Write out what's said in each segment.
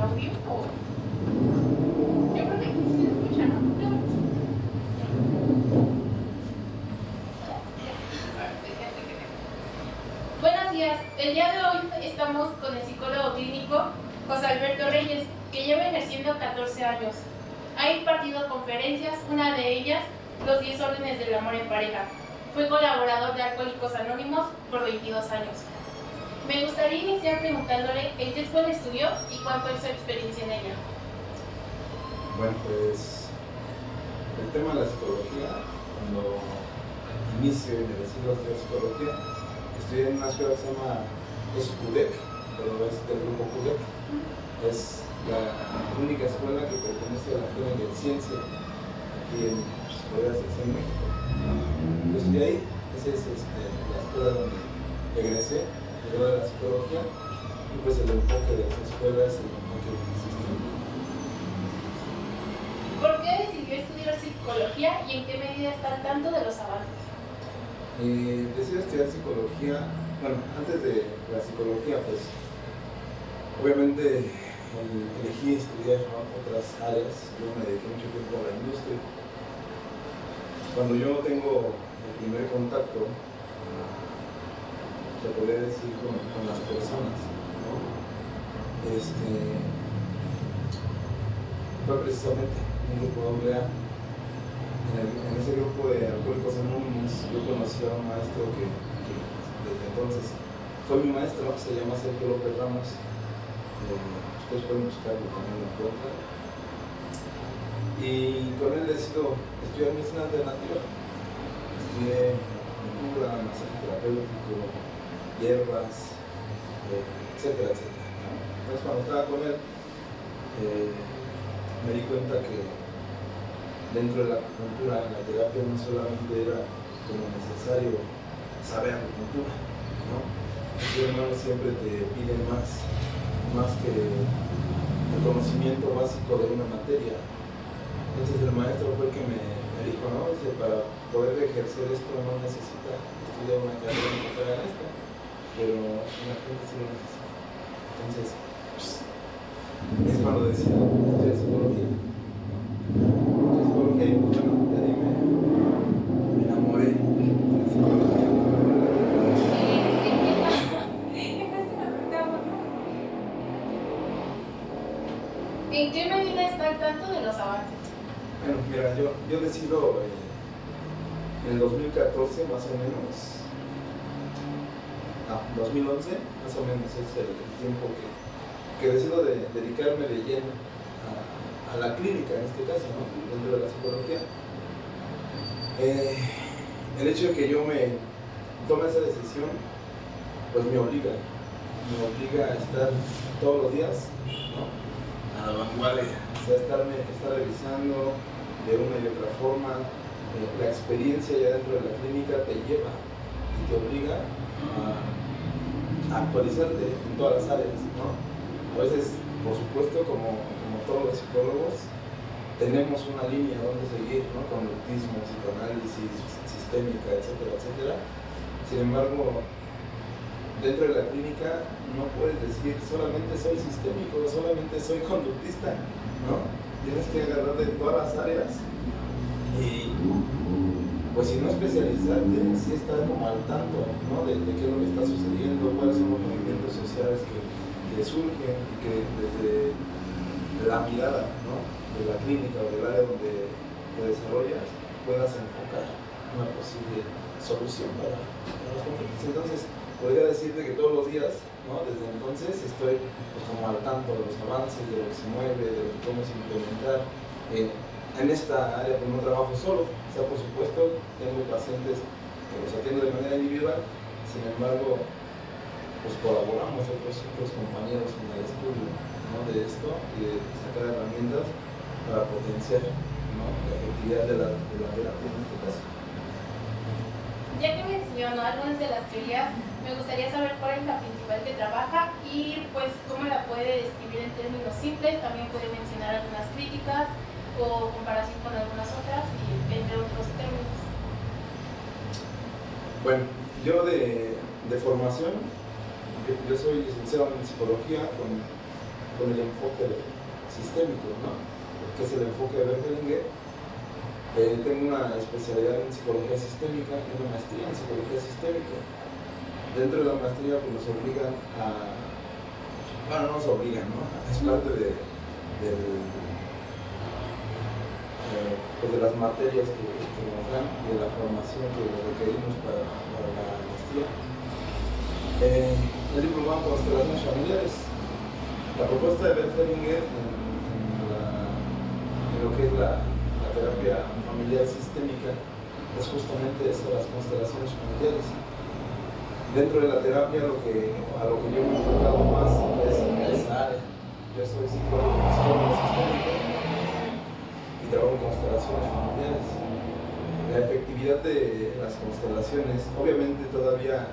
audio o... Yo creo que aquí sí se escucha, ¿no? Buenos días, el día de hoy estamos con el psicólogo clínico José Alberto Reyes, que lleva ejerciendo 14 años. Ha impartido conferencias, una de ellas, Los 10 órdenes del amor en pareja. Fue colaborador de Alcohólicos Anónimos por 22 años. Me gustaría iniciar preguntándole en qué escuela estudió y cuál fue su experiencia en ella. Bueno, pues el tema de la psicología, cuando inicio y me decido hacer psicología, estudié en una escuela que se llama CUDEC, pero es del grupo CUDEC. Es la única escuela que pertenece a la Academia de Ciencia aquí en, en México. Yo estudié ahí, esa es la escuela donde egresé de la psicología, y pues el enfoque de esa escuela es el enfoque sistémico. ¿Por qué decidió estudiar psicología y en qué medida está al tanto de los avances? Decidí estudiar psicología, bueno, antes de la psicología, pues obviamente elegí estudiar otras áreas. Yo me dediqué mucho tiempo a la industria. Cuando yo tengo el primer contacto, se podría decir, con las personas, ¿no? Fue precisamente un grupo AA. En ese grupo de Alcohólicos Anónimos yo conocí a un maestro que desde entonces fue mi maestro, se llama Sergio López Ramos. Ustedes pueden buscarlo también en la cuenta. Y con él decido estudiar medicina alternativa. Estudié acupuntura, masaje terapéutico, hierbas, etcétera, etcétera, ¿no? Entonces, cuando estaba con él, me di cuenta que dentro de la acupuntura, la terapia no solamente era como necesario saber acupuntura, ¿no? Los hermanos siempre te piden más que el conocimiento básico de una materia. Entonces el maestro fue el que me dijo, ¿no? Dice, para poder ejercer esto no necesita estudiar una carrera enfocada en esto, pero la gente sí lo necesita. Entonces, es cuando decido estudiar psicología. Y bueno, de ahí me enamoré de la psicología. ¿En qué medida está al tanto de los avances? Bueno, mira, yo decido en el 2014 más o menos, 2011 más o menos es el tiempo que decido dedicarme de lleno a la clínica, en este caso, ¿no? Dentro de la psicología. El hecho de que yo me tome esa decisión, pues me obliga a estar todos los días, ¿no? A la vanguardia, o sea, estar revisando de una y otra forma. La experiencia ya dentro de la clínica te lleva y te obliga a actualizarte en todas las áreas, ¿no? A veces, por supuesto, como todos los psicólogos, tenemos una línea donde seguir, ¿no? Conductismo, psicoanálisis, sistémica, etcétera, etcétera. Sin embargo, dentro de la clínica no puedes decir solamente soy sistémico, solamente soy conductista, ¿no? Tienes que agarrar de todas las áreas y, pues, si no especializarte, sí estar como al tanto, ¿no? de qué es lo que está sucediendo, cuáles son los movimientos sociales que surgen y que desde la mirada, ¿no? De la clínica o del área donde te desarrollas puedas enfocar una posible solución para los conflictos. Entonces, podría decirte que todos los días, ¿no? Desde entonces estoy, pues, como al tanto de los avances, de lo que se mueve, de lo que podemos implementar. En esta área pues no trabajo solo, o sea, por supuesto tengo pacientes que los atiendo de manera individual, sin embargo, pues colaboramos otros compañeros en el estudio, ¿no? De esto y de sacar herramientas para potenciar, ¿no? La efectividad de la terapia en este caso. Ya que mencionó algunas de las teorías, me gustaría saber cuál es la principal que trabaja y pues cómo la puede describir en términos simples. También puede mencionar algunas críticas o comparación con algunas otras, y entre otros términos. Bueno, yo de formación, yo soy licenciado en psicología con con el enfoque sistémico, ¿no? Que es el enfoque de Bergelinger. Tengo una especialidad en psicología sistémica y una maestría en psicología sistémica. Dentro de la maestría pues nos obligan a, bueno, no nos obligan, ¿no? Es parte de las materias que nos dan y de la formación que requerimos para la maestría. El diplomado en constelaciones familiares. La propuesta de Bergelinger en lo que es la terapia familiar sistémica es justamente eso, las constelaciones familiares. Dentro de la terapia a lo que yo me he enfocado más es en esa área. Yo soy psicólogo sistémico y trabajo en constelaciones familiares. La efectividad de las constelaciones, obviamente todavía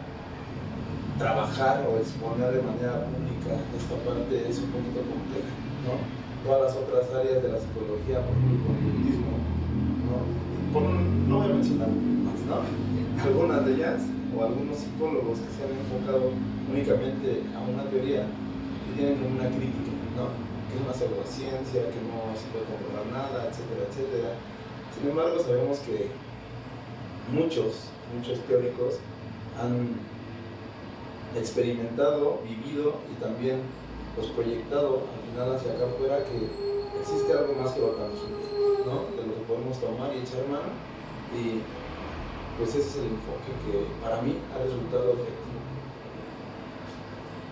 trabajar o exponer de manera pública esta parte es un poquito compleja, ¿no? Todas las otras áreas de la psicología, por ejemplo, el conductismo, no voy a mencionar más, ¿no? Algunas de ellas, o algunos psicólogos que se han enfocado únicamente a una teoría y tienen como una crítica, ¿no? Que es una pseudociencia, que no se puede comprobar nada, etcétera, etcétera. Sin embargo, sabemos que muchos teóricos han experimentado, vivido y también pues proyectado al final hacia acá afuera que existe algo más que lo tangible, ¿no? De lo que podemos tomar y echar mano, y pues ese es el enfoque que para mí ha resultado efectivo.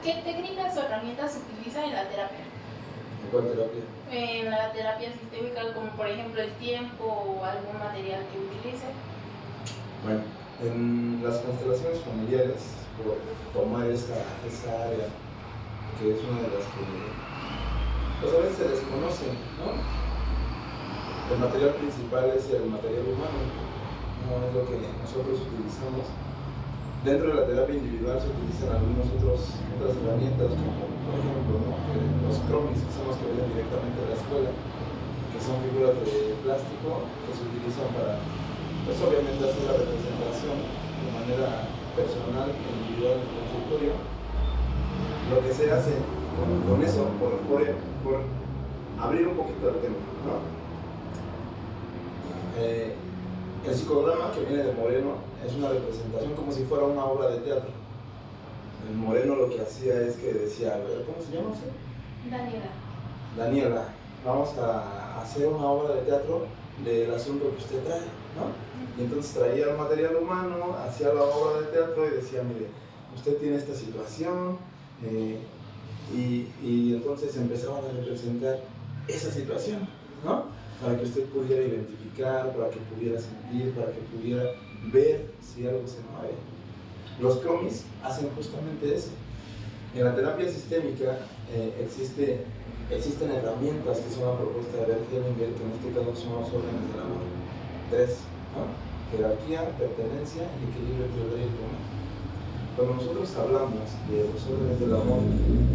¿Qué técnicas o herramientas se utilizan en la terapia? ¿En cuál terapia? En la terapia sistémica, como por ejemplo el tiempo o algún material que utilice. Bueno, en las constelaciones familiares, por tomar esa área, que es una de las que pues a veces se desconocen, ¿no? El material principal es el material humano, no es lo que nosotros utilizamos. Dentro de la terapia individual se utilizan otras herramientas, como por ejemplo, ¿no? Los cromis, que son los que vienen directamente de la escuela, que son figuras de plástico que se utilizan para, pues obviamente, hacer la representación de manera personal, individual en el consultorio. Lo que se hace con eso, por abrir un poquito el tema, ¿no? El psicograma, que viene de Moreno, es una representación como si fuera una obra de teatro. El Moreno lo que hacía es que decía, ¿cómo se llama usted? Daniela, vamos a hacer una obra de teatro del asunto que usted trae, ¿no? Y entonces traía el material humano, hacía la obra de teatro y decía, mire, usted tiene esta situación, y entonces empezaban a representar esa situación, ¿no? Para que usted pudiera identificar, para que pudiera sentir, para que pudiera ver si algo se mueve. Los cromis hacen justamente eso. En la terapia sistémica existen herramientas que son la propuesta de Bergelinger, que en este caso son los órdenes del amor. 3, ¿no? Jerarquía, pertenencia y equilibrio entre el rey y el común. Cuando nosotros hablamos de los órdenes del amor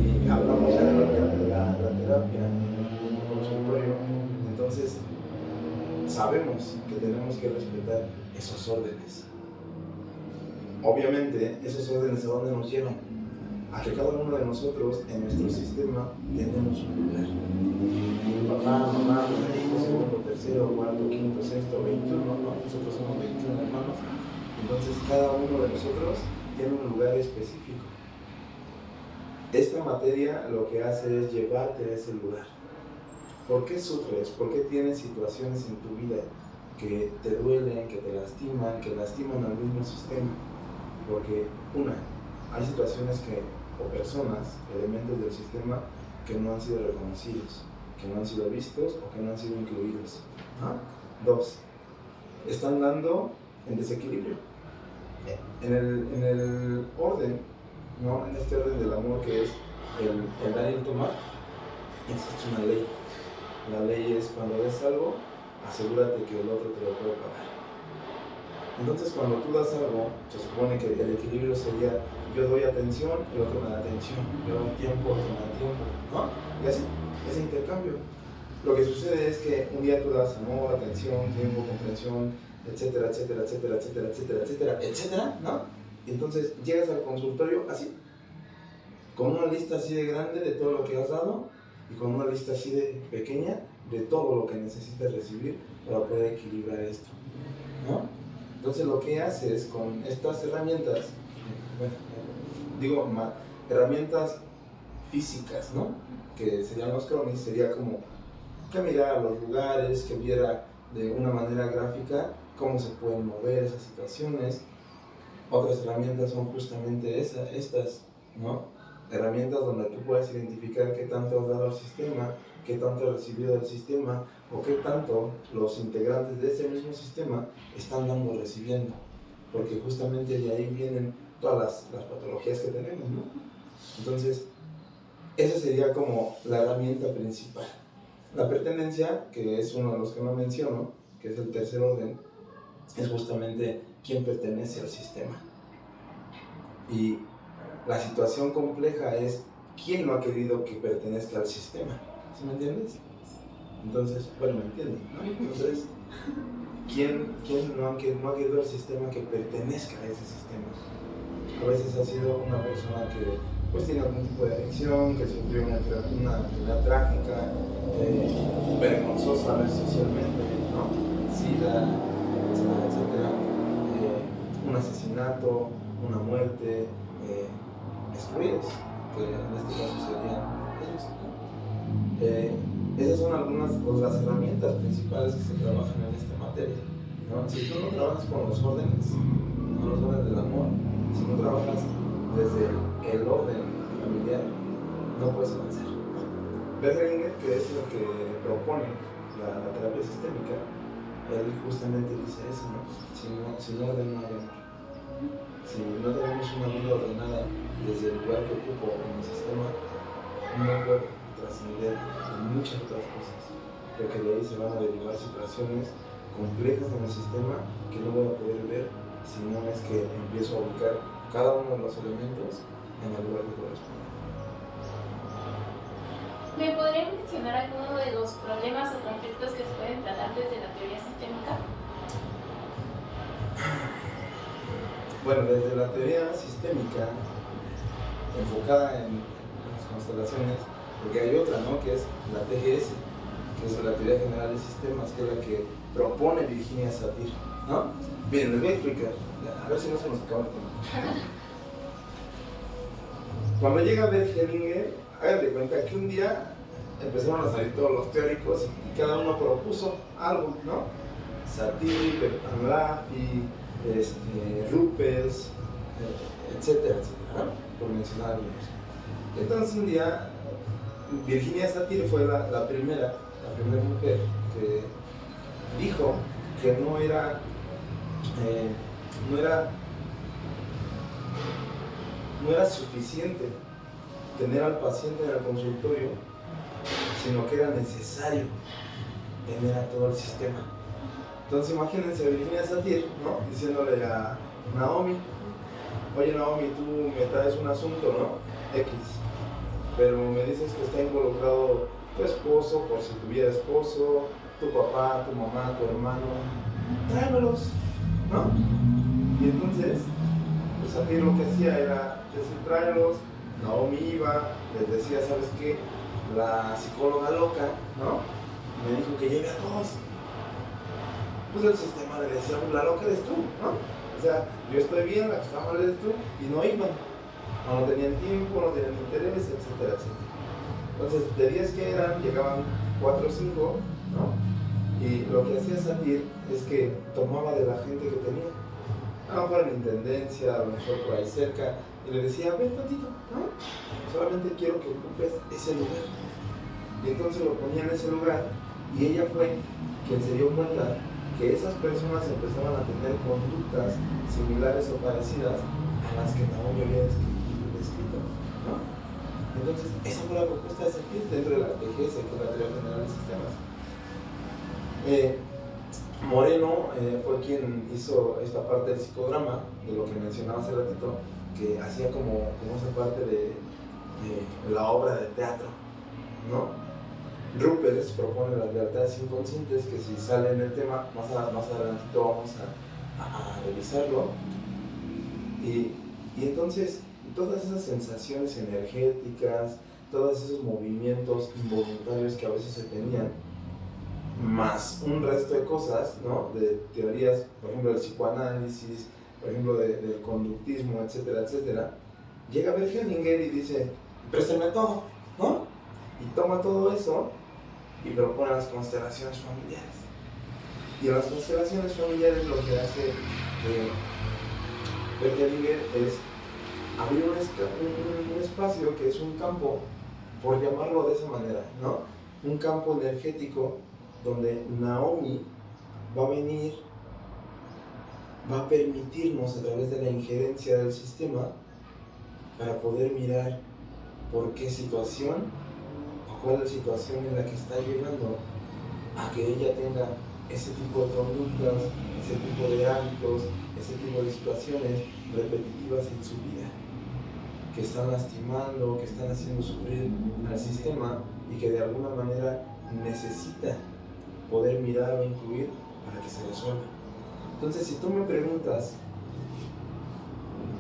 y hablamos ya de la terapia en un consultorio, entonces sabemos que tenemos que respetar esos órdenes. Obviamente, esos órdenes ¿a dónde nos llevan? A que cada uno de nosotros en nuestro sistema tenemos un lugar. Papá, mamá, primer hijo, segundo, tercero, cuarto, quinto, sexto, 21, ¿no? Nosotros somos 21 hermanos. Entonces cada uno de nosotros tiene un lugar específico. Esta materia lo que hace es llevarte a ese lugar. ¿Por qué sufres? ¿Por qué tienes situaciones en tu vida que te duelen, que te lastiman, que lastiman al mismo sistema? Porque, hay situaciones o personas, elementos del sistema que no han sido reconocidos, que no han sido vistos o que no han sido incluidos. 2, están dando en desequilibrio. En el orden, ¿no? En este orden del amor que es el dar y el tomar, existe una ley. La ley es cuando des algo, asegúrate que el otro te lo puede pagar. Entonces cuando tú das algo, se supone que el equilibrio sería yo doy atención, el otro me da atención, yo doy tiempo, el otro me da tiempo, ¿no? Y así, ese intercambio. Lo que sucede es que un día tú das amor, atención, tiempo, comprensión, etcétera, etcétera, etcétera, etcétera, etcétera, etcétera, etcétera, ¿no? Y entonces llegas al consultorio así, con una lista así de grande de todo lo que has dado, y con una lista así de pequeña de todo lo que necesitas recibir para poder equilibrar esto, ¿no? Entonces lo que haces con estas herramientas, herramientas físicas, ¿no? Que serían los cronis, sería como que mirara los lugares, que viera de una manera gráfica cómo se pueden mover esas situaciones. Otras herramientas son justamente estas, ¿no? Herramientas donde tú puedes identificar qué tanto has dado al sistema, qué tanto has recibido del sistema, o qué tanto los integrantes de ese mismo sistema están dando o recibiendo, porque justamente de ahí vienen todas las patologías que tenemos, ¿no? Entonces, esa sería como la herramienta principal. La pertenencia, que es uno de los que no menciono, que es el tercer orden, es justamente quién pertenece al sistema. Y la situación compleja es quién no ha querido que pertenezca al sistema. ¿Sí me entiendes? Entonces, bueno, me entienden, ¿no? Entonces, ¿quién no ha querido al sistema que pertenezca a ese sistema? A veces ha sido una persona que pues tiene algún tipo de adicción, que sufrió una enfermedad trágica, vergonzosa a ver socialmente, ¿no? SIDA, etcétera, un asesinato, una muerte, excluidos, que en este caso serían ellos, ¿no? Esas son algunas de las herramientas principales que se trabajan en esta materia, ¿no? Si tú no trabajas con los órdenes del amor, si no trabajas desde el orden familiar, no puedes avanzar. Berlinger, que es lo que propone la terapia sistémica, él justamente dice eso, ¿no? Sin orden no hay amor. Si no tenemos una vida ordenada desde el lugar que ocupo en el sistema, no puedo trascender en muchas otras cosas, porque de ahí se van a derivar situaciones complejas en el sistema que no voy a poder ver si no es que empiezo a ubicar cada uno de los elementos en el lugar que corresponde. ¿Me podrían mencionar alguno de los problemas o conflictos que se pueden tratar desde la teoría sistémica? Bueno, desde la teoría sistémica, enfocada en las constelaciones, porque hay otra, ¿no? Que es la TGS, que es la Teoría General de Sistemas, que es la que propone Virginia Satir, ¿no? Bien, les voy a explicar, a ver si no se nos acaba el tiempo. Cuando llega Bert Hellinger, hagan de cuenta que un día empezaron a salir todos los teóricos y cada uno propuso algo, ¿no? Satir, Bertrand Laffy, Ruppels, etcétera, ¿no? Por mencionar algunos. Entonces un día Virginia Satir fue la primera mujer que dijo que no era suficiente tener al paciente en el consultorio, sino que era necesario tener a todo el sistema. Entonces imagínense a Virginia Satir, ¿no? Diciéndole a Naomi: oye Naomi, tú me traes un asunto, ¿no? X, pero me dices que está involucrado tu esposo, por si tuviera esposo, tu papá, tu mamá, tu hermano, tráemelos, ¿no? Y entonces, pues Satir lo que hacía era decir: tráelos. Naomi iba, les decía: ¿sabes qué? La psicóloga loca, ¿no? Me dijo que lleve a todos. Pues el sistema le decía: pues la loca eres tú, ¿no? O sea, yo estoy bien, la que está mal eres tú, y no iban. No tenían tiempo, no tenían interés, etcétera, etcétera. Entonces, de 10 que eran, llegaban 4 o 5, ¿no? Y lo que hacía Satir es que tomaba de la gente que tenía, a lo mejor en intendencia, a lo mejor por ahí cerca, y le decía: ven tantito, ¿no? Solamente quiero que ocupes ese lugar. Y entonces lo ponía en ese lugar, y ella fue quien se dio cuenta que esas personas empezaban a tener conductas similares o parecidas a las que Naomi había descrito, ¿no? Entonces, esa fue la propuesta de Satir dentro de la TGS, que es la Teoría General de Sistemas. Moreno fue quien hizo esta parte del psicodrama, de lo que mencionaba hace ratito, que hacía como esa parte de la obra de teatro, ¿no? Ruppels propone las lealtades inconscientes, que si sale en el tema, más adelantito vamos a revisarlo. Y entonces, todas esas sensaciones energéticas, todos esos movimientos involuntarios que a veces se tenían, más un resto de cosas, ¿no? De teorías, por ejemplo, del psicoanálisis, por ejemplo, del conductismo, etcétera, etcétera, llega Bert Hellinger y dice, préstame todo, ¿no? Y toma todo eso y propone las constelaciones familiares. Y en las constelaciones familiares lo que hace Bert Hellinger es abrir un espacio que es un campo, por llamarlo de esa manera, ¿no? Un campo energético donde Naomi va a venir, va a permitirnos a través de la injerencia del sistema para poder mirar por qué situación o cuál es la situación en la que está llevando a que ella tenga ese tipo de conductas, ese tipo de hábitos, ese tipo de situaciones repetitivas en su vida, que están lastimando, que están haciendo sufrir al sistema y que de alguna manera necesita poder mirar o incluir para que se resuelva. Entonces, si tú me preguntas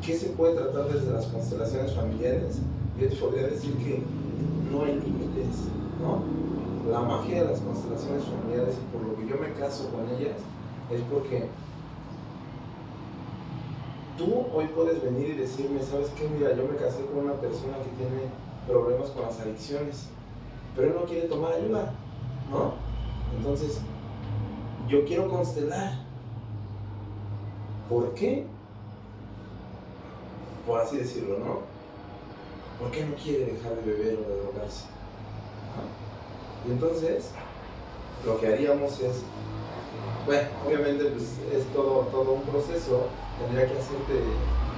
qué se puede tratar desde las constelaciones familiares, yo te podría decir que no hay límites, ¿no? La magia de las constelaciones familiares, y por lo que yo me caso con ellas, es porque tú hoy puedes venir y decirme, ¿sabes qué? Mira, yo me casé con una persona que tiene problemas con las adicciones, pero él no quiere tomar ayuda, ¿no? Entonces, yo quiero constelar. ¿Por qué? Por así decirlo, ¿no? ¿Por qué no quiere dejar de beber o de drogarse? ¿No? Y entonces, lo que haríamos es, bueno, obviamente pues, es todo un proceso, tendría que hacerte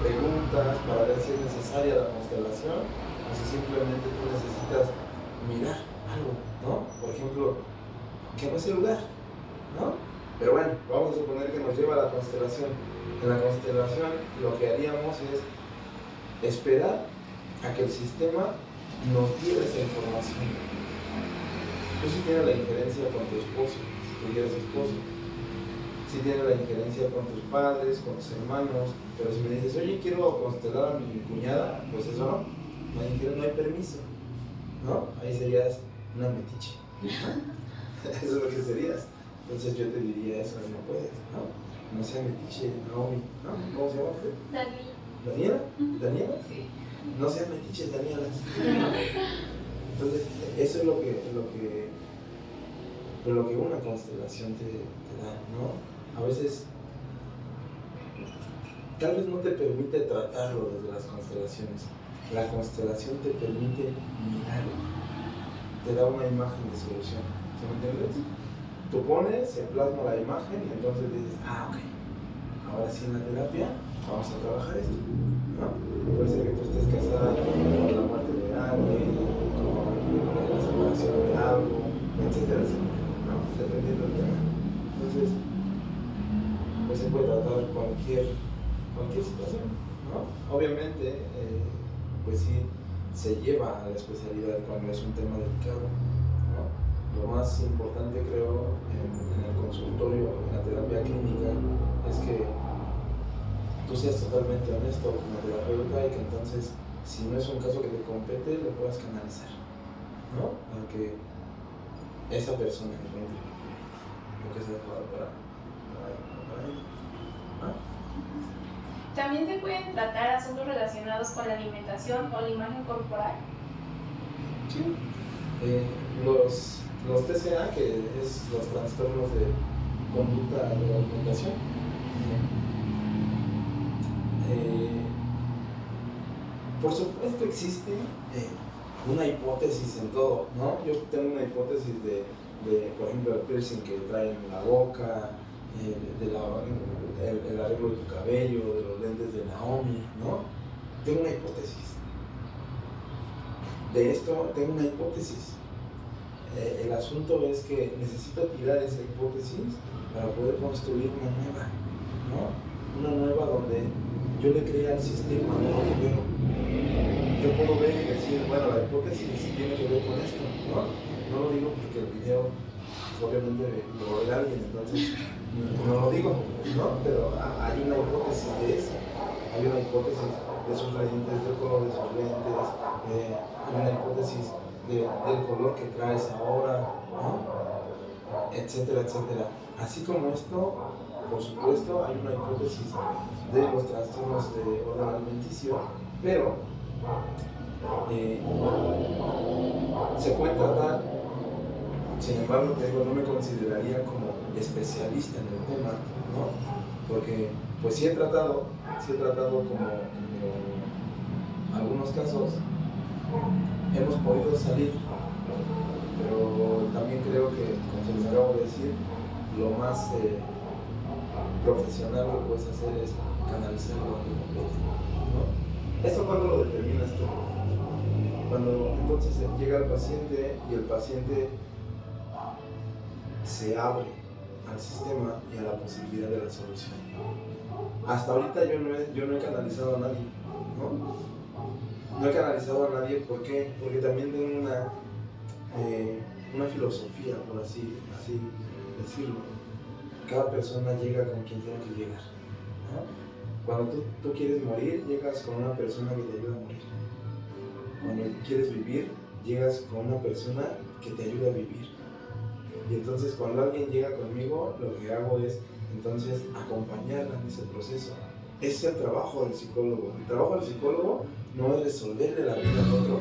preguntas para ver si es necesaria la constelación o si simplemente tú necesitas mirar algo, ¿no? Por ejemplo, ¿qué no es el lugar? ¿No? Pero bueno, vamos a suponer que nos lleva a la constelación. En la constelación lo que haríamos es esperar a que el sistema nos diera esa información. Tú sí tienes la injerencia con tu esposo, si tuvieras esposo. Sí tienes la injerencia con tus padres, con tus hermanos. Pero si me dices, oye, quiero constelar a mi cuñada, pues eso no hay permiso, ¿no? Ahí serías una metiche. Eso es lo que serías. Entonces yo te diría eso, no puedes, ¿no? No sea metiche, Naomi, ¿no? ¿Cómo se llama usted? Daniela. ¿Daniela? ¿Daniela? Sí. No sean metiches, Daniela. Entonces, eso es lo que una constelación te da, ¿no? A veces, tal vez no te permite tratarlo desde las constelaciones. La constelación te permite mirarlo, te da una imagen de solución, ¿sí me entiendes? Tú pones, se plasma la imagen y entonces dices, ok, ahora sí en la terapia vamos a trabajar esto, ¿no? Puede ser que tú estés casada con la muerte de alguien, con la separación de algo, etcétera, ¿no? Dependiendo del tema. Entonces, pues se puede tratar cualquier situación, ¿no? Obviamente, pues sí, se lleva a la especialidad cuando es un tema delicado, ¿no? Lo más importante, creo, en el consultorio, en la terapia clínica, es que tú seas totalmente honesto con la terapeuta y que entonces, si no es un caso que te compete, lo puedas canalizar, ¿no? Para que esa persona encuentre lo que es adecuado para ella, ¿no? También se pueden tratar asuntos relacionados con la alimentación o la imagen corporal. Sí. Los TCA, que es los trastornos de conducta de la alimentación, por supuesto existe una hipótesis en todo, ¿no? Yo tengo una hipótesis de por ejemplo, el piercing que trae en la boca, el arreglo de tu cabello, de los lentes de Naomi, ¿no? Tengo una hipótesis. De esto tengo una hipótesis. El asunto es que necesito tirar esa hipótesis para poder construir una nueva, ¿no? Una nueva donde yo le crea al sistema, no lo que veo. Yo puedo ver y decir, bueno, la hipótesis tiene que ver con esto, ¿no? No lo digo porque el video obviamente lo ve alguien, entonces no lo digo, ¿no? Pero hay una hipótesis de eso, hay una hipótesis de sus lentes, del color de sus lentes, hay una hipótesis del color que traes ahora, ¿no? Etcétera, etcétera. Así como esto, por supuesto, hay una hipótesis de los trastornos de orden alimenticio, pero se puede tratar. Sin embargo, no me consideraría como especialista en el tema, ¿no? Porque pues sí he tratado como algunos casos hemos podido salir, pero también creo que, como les acabo de decir, lo más profesional que puedes hacer es canalizarlo a tu completo, ¿no? ¿Eso cuando lo determinas tú? Cuando entonces llega el paciente y el paciente se abre al sistema y a la posibilidad de la solución. Hasta ahorita yo no he canalizado a nadie, ¿no? No he canalizado a nadie, ¿por qué? Porque también tengo una filosofía, por así decirlo. Cada persona llega con quien tiene que llegar, ¿no? Cuando tú quieres morir, llegas con una persona que te ayuda a morir. Cuando quieres vivir, llegas con una persona que te ayuda a vivir. Y entonces cuando alguien llega conmigo, lo que hago es entonces acompañarla en ese proceso. Ese es el trabajo del psicólogo. El trabajo del psicólogo no es resolverle la vida al otro,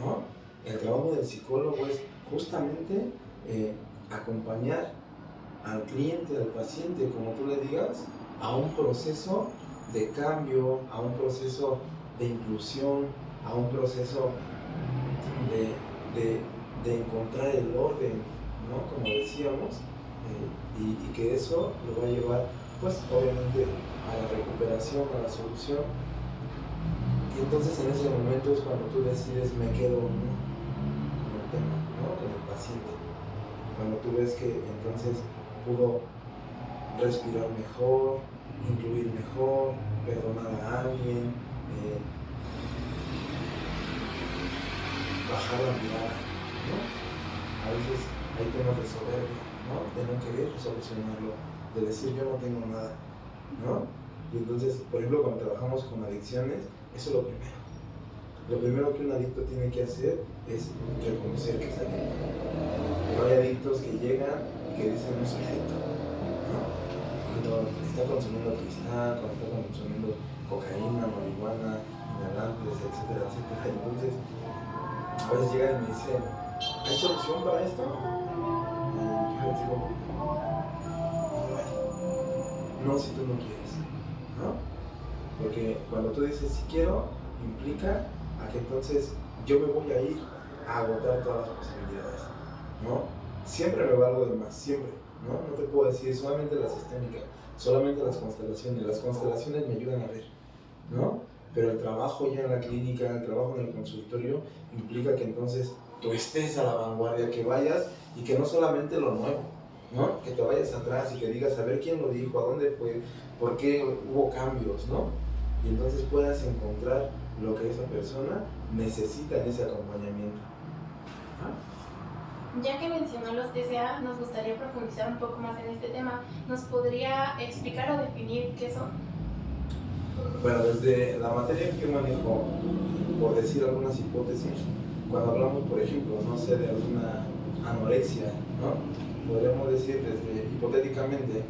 ¿no? El trabajo del psicólogo es justamente acompañar al cliente, al paciente, como tú le digas, a un proceso de cambio, a un proceso de inclusión, a un proceso de encontrar el orden, ¿no? Como decíamos, y que eso lo va a llevar, pues obviamente, a la recuperación, a la solución. Y entonces en ese momento es cuando tú decides, me quedo o no con el tema, ¿no? Con el paciente. Cuando tú ves que entonces pudo respirar mejor, incluir mejor, perdonar a alguien, bajar la mirada, ¿no? A veces hay temas de soberbia, ¿no? De no querer solucionarlo, de decir yo no tengo nada, ¿no? Y entonces, por ejemplo, cuando trabajamos con adicciones, eso es lo primero. Lo primero que un adicto tiene que hacer es reconocer que es adicto. Pero hay adictos que llegan y que dicen no soy adicto, ¿no? Cuando está consumiendo cristal, cuando está consumiendo cocaína, marihuana, inhalantes, etcétera, etcétera. Entonces, a veces llegan y me dicen, ¿hay solución para esto? Y yo les digo, no lo hay. No si tú no quieres, ¿no? Porque cuando tú dices si quiero, implica a que entonces yo me voy a ir a agotar todas las posibilidades, ¿no? Siempre me valgo de más, siempre, ¿no? No te puedo decir solamente la sistémica, solamente las constelaciones me ayudan a ver, ¿no? Pero el trabajo ya en la clínica, el trabajo en el consultorio, implica que entonces tú estés a la vanguardia, que vayas y que no solamente lo nuevo, ¿no? Que te vayas atrás y que digas a ver quién lo dijo, a dónde fue, por qué hubo cambios, ¿no? Y entonces puedas encontrar lo que esa persona necesita en ese acompañamiento. Ya que mencionó los TCA, nos gustaría profundizar un poco más en este tema. ¿Nos podría explicar o definir qué son? Bueno, desde la materia que manejo, por decir algunas hipótesis, cuando hablamos, por ejemplo, no sé, de alguna anorexia, ¿no? Podríamos decir desde, hipotéticamente,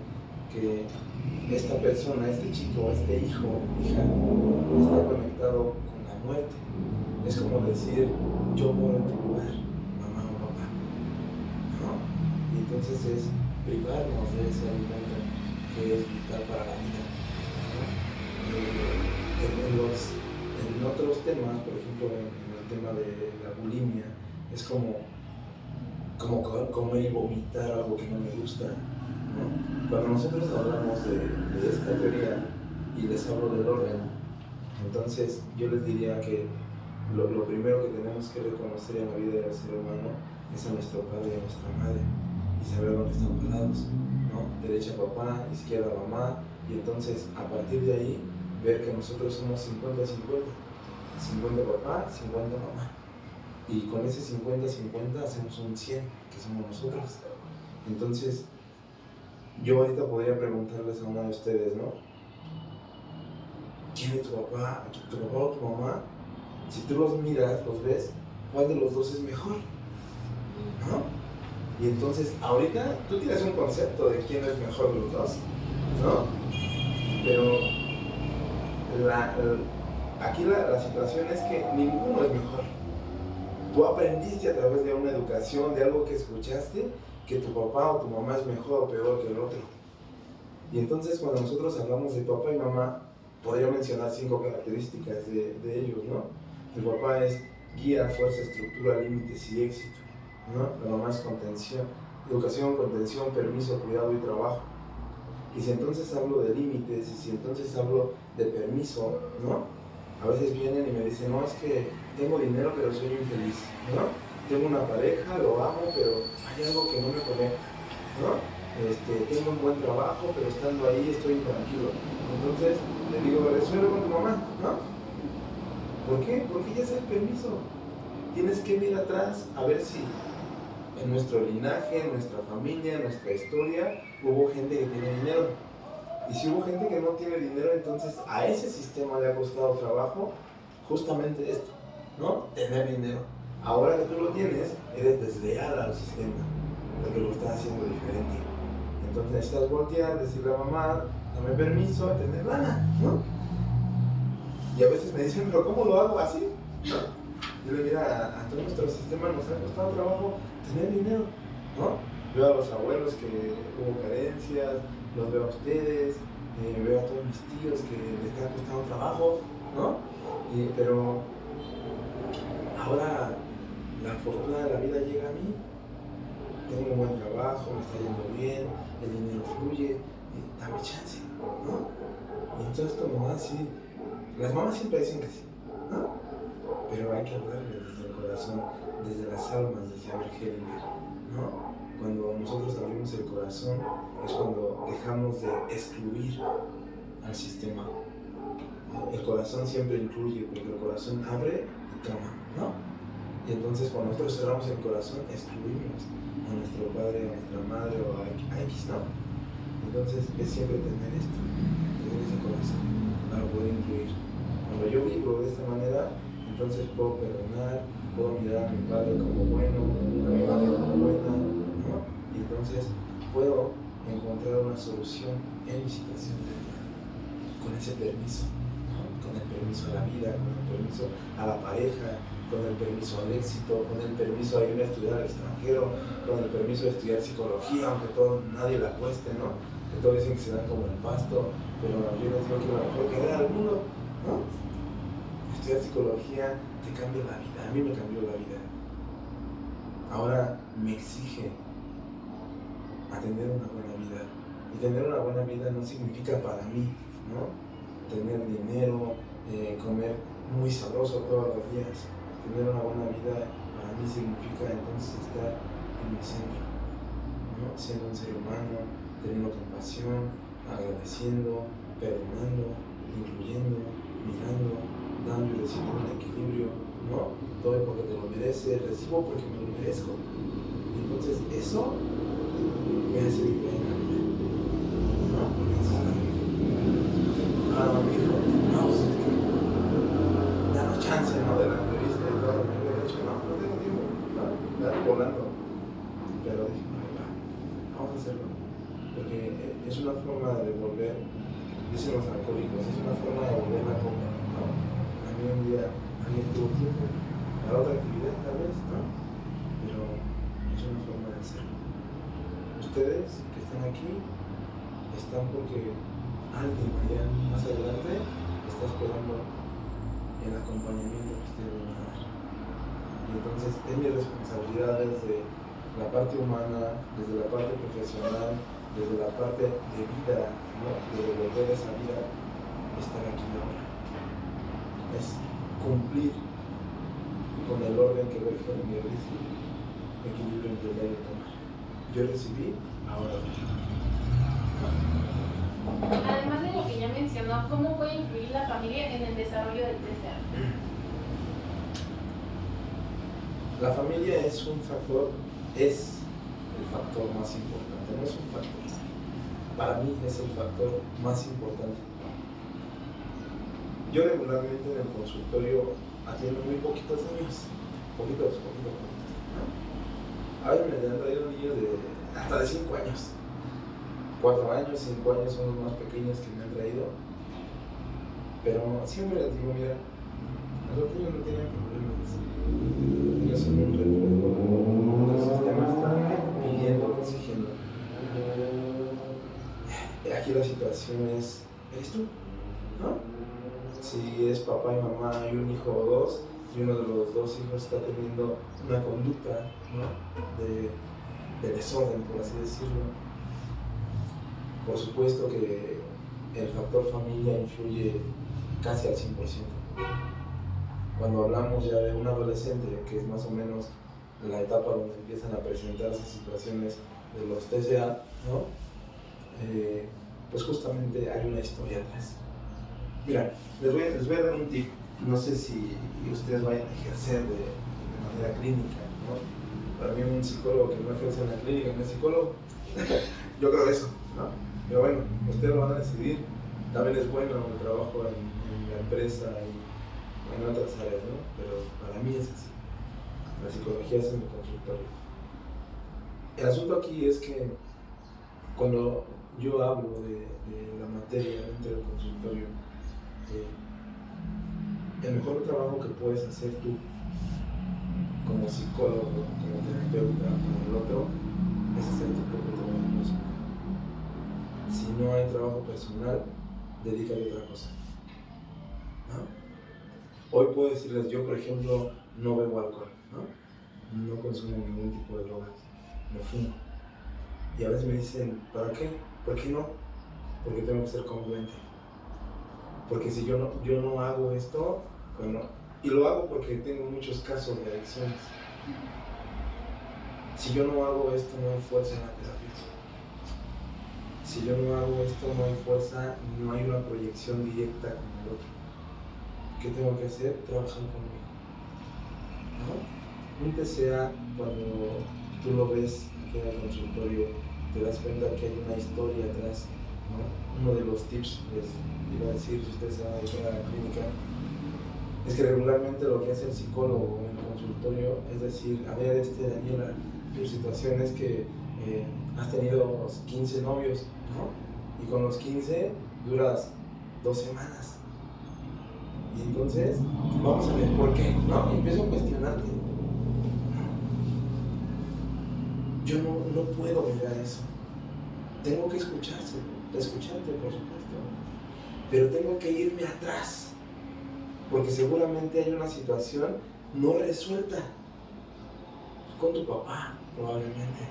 que esta persona, este chico, este hijo, hija, está conectado con la muerte. Es como decir, yo muero en tu lugar, mamá o papá, ¿no? Y entonces es privarnos de ese alimento que es vital para la vida, ¿no? En otros temas, por ejemplo, en el tema de la bulimia, es como comer y vomitar algo que no me gusta, ¿no? Cuando nosotros hablamos de esta teoría y les hablo del orden, entonces yo les diría que lo primero que tenemos que reconocer en la vida del ser humano es a nuestro padre y a nuestra madre y saber dónde están parados, ¿no? Derecha papá, izquierda mamá, y entonces a partir de ahí ver que nosotros somos 50-50, 50 papá, 50 mamá, y con ese 50-50 hacemos un 100, que somos nosotros. Entonces yo ahorita podría preguntarles a uno de ustedes, ¿no? quién es tu papá o tu mamá, si tú los miras, los ves, ¿cuál de los dos es mejor? ¿No? Y entonces, ahorita tú tienes un concepto de quién es mejor de los dos, ¿no? Pero aquí la situación es que ninguno es mejor. Tú aprendiste a través de una educación, de algo que escuchaste, que tu papá o tu mamá es mejor o peor que el otro. Y entonces cuando nosotros hablamos de papá y mamá, podría mencionar 5 características de ellos, ¿no? El papá es guía, fuerza, estructura, límites y éxito, ¿no? La mamá es contención, educación, contención, permiso, cuidado y trabajo. Y si entonces hablo de límites, y si entonces hablo de permiso, ¿no? A veces vienen y me dicen, no, es que tengo dinero pero soy infeliz, ¿no? Tengo una pareja, lo amo, pero hay algo que no me conecta, ¿no? Tengo un buen trabajo, pero estando ahí estoy intranquilo. Entonces le digo, resuelve con tu mamá, ¿no? ¿Por qué? Porque ya es el permiso. Tienes que mirar atrás a ver si en nuestro linaje, en nuestra familia, en nuestra historia, hubo gente que tiene dinero. Y si hubo gente que no tiene dinero, entonces a ese sistema le ha costado trabajo justamente esto, ¿no? Tener dinero. Ahora que tú lo tienes, eres desleal al sistema, porque lo estás haciendo diferente. Entonces necesitas voltear, decirle a mamá, dame permiso a tener lana, ¿no? Y a veces me dicen, pero ¿cómo lo hago así? ¿No? Yo le digo, a todo nuestro sistema nos ha costado trabajo tener dinero, ¿no? Veo a los abuelos que hubo carencias, los veo a ustedes, veo a todos mis tíos que les está costando trabajo, ¿no? Pero ahora la fortuna de la vida llega a mí, tengo un buen trabajo, me está yendo bien, el dinero fluye, dame chance, ¿no? Y entonces tu mamá sí, las mamás siempre dicen que sí, ¿no? Pero hay que hablarle desde el corazón, desde las almas, decía Bergelinger, ¿no? Cuando nosotros abrimos el corazón es cuando dejamos de excluir al sistema. El corazón siempre incluye, porque el corazón abre y toma, ¿no? Y entonces cuando nosotros cerramos el corazón, excluimos a nuestro padre, a nuestra madre o a X, ¿no? Entonces es siempre tener esto, tener ese corazón para poder incluir. Cuando yo vivo de esta manera, entonces puedo perdonar, puedo mirar a mi padre como bueno, a mi madre como buena, ¿no? Y entonces puedo encontrar una solución en mi situación de vida, con ese permiso, ¿no? Con el permiso a la vida, con el permiso a la pareja, con el permiso al éxito, con el permiso a ir a estudiar al extranjero, con el permiso de estudiar psicología, aunque nadie la cueste, ¿no? Que todos dicen que se dan como el pasto, pero yo les digo que lo mejor que da al mundo, ¿no? Estudiar psicología te cambia la vida, a mí me cambió la vida. Ahora me exige a tener una buena vida. Y tener una buena vida no significa para mí, ¿no? Tener dinero, comer muy sabroso todos los días. Tener una buena vida para mí significa entonces estar en mi centro, ¿no? Siendo un ser humano, teniendo compasión, agradeciendo, perdonando, incluyendo, mirando, dando y recibiendo un equilibrio, ¿no? Doy porque te lo mereces, recibo porque me lo merezco. Y entonces eso me hace vivir en la vida, ¿no? Porque eso es la vida. Ahora me dijo, no, pues es que danos chance, ¿no? De la entrevista y todo. Me hubiera dicho, no tengo tiempo, ¿no? Dar volando. Pero dije, vamos a hacerlo. Porque es una forma de devolver, dicen los alcohólicos, es una forma de devolver la copa, ¿no? Un día alguien tuvo tiempo para otra actividad tal vez, ¿no? Pero es una forma de hacerlo. Ustedes que están aquí están porque alguien allá más adelante está esperando el acompañamiento que ustedes van a dar. Y entonces es mi responsabilidad desde la parte humana, desde la parte profesional, desde la parte de vida, ¿no? De devolver esa vida, estar aquí ahora. Es cumplir con el orden que Bergelinger dice, equilibrio entre dar y tomar. Yo recibí, ahora doy. Además de lo que ya mencionó, ¿cómo puede influir la familia en el desarrollo del TCA? La familia es un factor, es el factor más importante, no es un factor. Para mí es el factor más importante. Yo regularmente en el consultorio atiendo muy poquitos niños, poquitos. A veces me han traído niños hasta de 5 años. 4 años, 5 años son los más pequeños que me han traído. Pero siempre les digo, mira, los niños no tienen problemas. Los niños son un reflejo. El sistema está pidiendo, exigiendo. Aquí la situación eres tú, ¿no? Si es papá y mamá y un hijo o dos, y uno de los dos hijos está teniendo una conducta, ¿no?, de desorden, por así decirlo, por supuesto que el factor familia influye casi al 100%. Cuando hablamos ya de un adolescente, que es más o menos la etapa donde empiezan a presentarse situaciones de los TCA, ¿no?, pues justamente hay una historia atrás. Mira, les voy a dar un tip. No sé si ustedes vayan a ejercer de manera clínica, ¿no? Para mí un psicólogo que no ejerce en la clínica no es psicólogo. Yo creo eso, ¿no? Pero bueno, ustedes lo van a decidir. También es bueno el trabajo en la empresa y en otras áreas, ¿no? Pero para mí es así. La psicología es en el consultorio. El asunto aquí es que cuando yo hablo de la materia dentro del consultorio, el mejor trabajo que puedes hacer tú como psicólogo, como terapeuta, como el otro, es hacer tu propio trabajo. Si no hay trabajo personal, dedícate a otra cosa, ¿no? Hoy puedo decirles, yo por ejemplo no bebo alcohol, no consumo ningún tipo de drogas, no fumo. Y a veces me dicen, ¿para qué? ¿Por qué no? Porque tengo que ser congruente. Porque si yo no hago esto, bueno, y lo hago porque tengo muchos casos de adicciones. Si yo no hago esto, no hay fuerza en la terapia. Si yo no hago esto, no hay fuerza, no hay una proyección directa con el otro. ¿Qué tengo que hacer? Trabajar conmigo, ¿no? Un TCA, cuando tú lo ves aquí en el consultorio, te das cuenta que hay una historia atrás, ¿no? Uno de los tips, les iba a decir, si ustedes se van a dedicar a la clínica, es que regularmente lo que hace el psicólogo en el consultorio es decir, a ver, Daniela, tu situación es que has tenido 15 novios, ¿no? Y con los 15 duras 2 semanas. Y entonces, vamos a ver por qué, ¿no? Y empiezo a cuestionarte. Yo no puedo mirar eso. Tengo que escucharte, por supuesto. Pero tengo que irme atrás. Porque seguramente hay una situación no resuelta. Con tu papá, probablemente.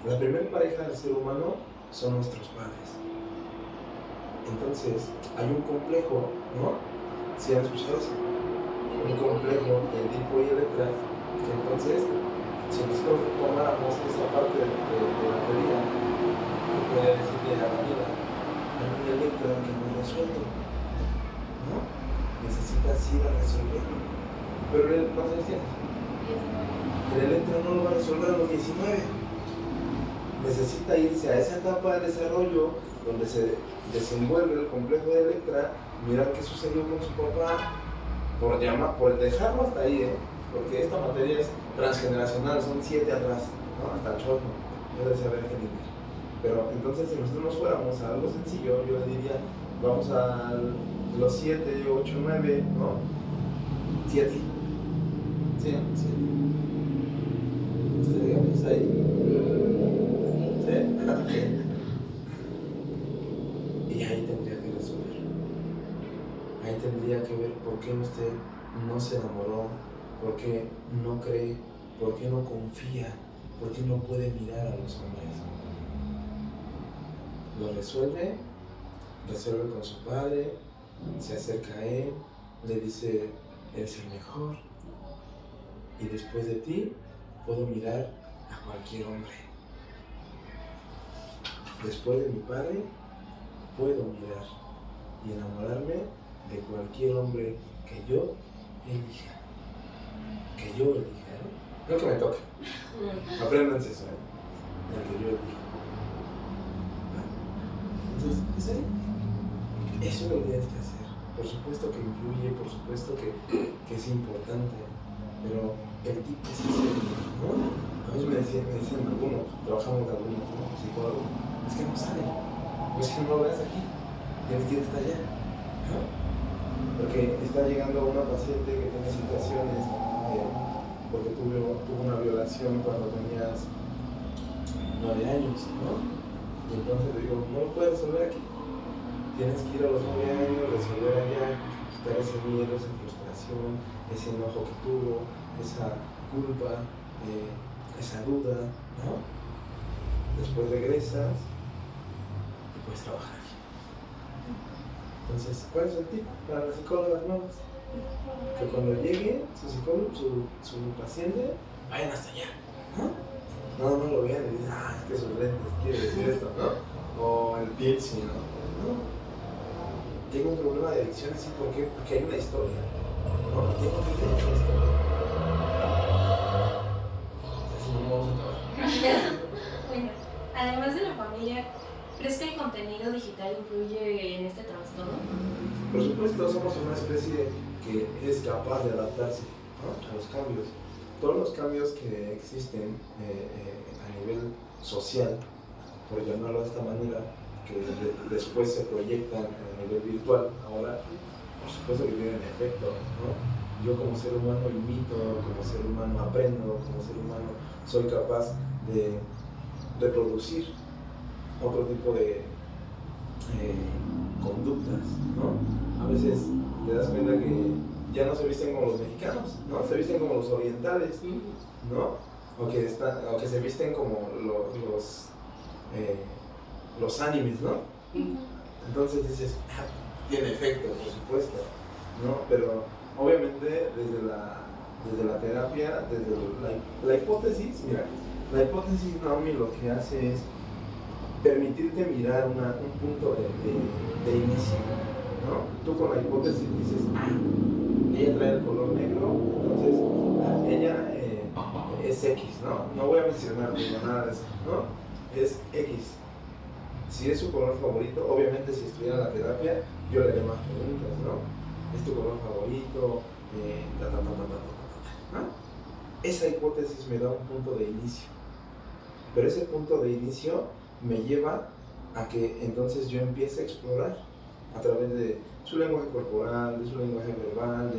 La primera pareja del ser humano son nuestros padres. Entonces, hay un complejo, ¿no? ¿Sí han escuchado eso? Un complejo de Edipo y Electra, que entonces, si nosotros tomáramos esa parte de la teoría, yo podría decirle a la vida, hay un Electra que no es resuelto, ¿no? Necesitas ir a resolverlo. Pero él, ¿cuántos años tiene? El Electra no lo va a resolver a los 19. Necesita irse a esa etapa de desarrollo donde se desenvuelve el complejo de Electra, mirar qué sucedió con su papá, por dejarlo hasta ahí, porque esta materia es transgeneracional, son 7 atrás, ¿no? Hasta el chorro, yo decía ver qué nivel. Pero entonces si nosotros nos fuéramos a algo sencillo, yo le diría, vamos a los 7, 8, 9, ¿no? 7. Sí, 7. Usted digamos ahí. Y ahí tendría que resolver. Ahí tendría que ver por qué usted no se enamoró, por qué no cree, por qué no confía, por qué no puede mirar a los hombres. Lo resuelve con su padre, se acerca a él, le dice, eres el mejor, y después de ti puedo mirar a cualquier hombre. Después de mi padre, puedo mirar y enamorarme de cualquier hombre que yo elija. No que me toque. Apréndanse eso, el que yo elija. Entonces, ¿es ahí? Eso es lo que tienes que hacer. por supuesto que influye, por supuesto que es importante, pero el tip es ese, ¿no? A veces me dicen algunos, trabajamos algunos, ¿no? Psicólogos, es que no sale, es que no lo veas aquí, tienes que ir hasta allá, ¿no? Porque está llegando una paciente que tiene situaciones, porque tuvo una violación cuando tenías 9 años, ¿no? Y entonces le digo, no lo puedes resolver aquí, tienes que ir a los 9 años, resolver allá, quitar ese miedo, esa frustración, ese enojo que tuvo, esa culpa, esa duda, ¿no? Después regresas y puedes trabajar aquí. Entonces, ¿cuál es el tip para las psicólogas nuevas? Que cuando llegue su psicólogo, su paciente, vayan hasta allá, ¿no? No lo vean y dicen, es que sus lentes quiere decir esto, ¿no? O el piercing, ¿no? Tengo un problema de adicciones, sí, ¿por qué? Porque hay una historia, ¿no? Y tengo que tener esa historia. Así no vamos a acabar. Bueno, además de la familia, ¿crees que el contenido digital influye en este trastorno? Por supuesto, somos una especie que es capaz de adaptarse, ¿no? A los cambios. Todos los cambios que existen a nivel social, por llamarlo de esta manera, que después se proyectan a nivel virtual, ahora por supuesto que tienen efecto, ¿no? Yo como ser humano imito, como ser humano aprendo, como ser humano soy capaz de reproducir otro tipo de conductas, ¿no? A veces te das cuenta que ya no se visten como los mexicanos, ¿no? Se visten como los orientales, ¿no? O que se visten como los animes, ¿no? Entonces dices, tiene efecto, por supuesto, ¿no? Pero obviamente desde la terapia, desde la hipótesis, mira, la hipótesis, Naomi, lo que hace es permitirte mirar un punto de inicio, ¿no? Tú con la hipótesis dices, ella trae el color negro, entonces ella es X, ¿no? No voy a mencionar nada de eso, ¿no? Es X. Si es su color favorito, obviamente si estuviera la terapia, yo le haría más preguntas, ¿no? ¿Es tu color favorito? ¿No? Esa hipótesis me da un punto de inicio, pero ese punto de inicio me lleva a que entonces yo empiece a explorar a través de su lenguaje corporal, de su lenguaje verbal,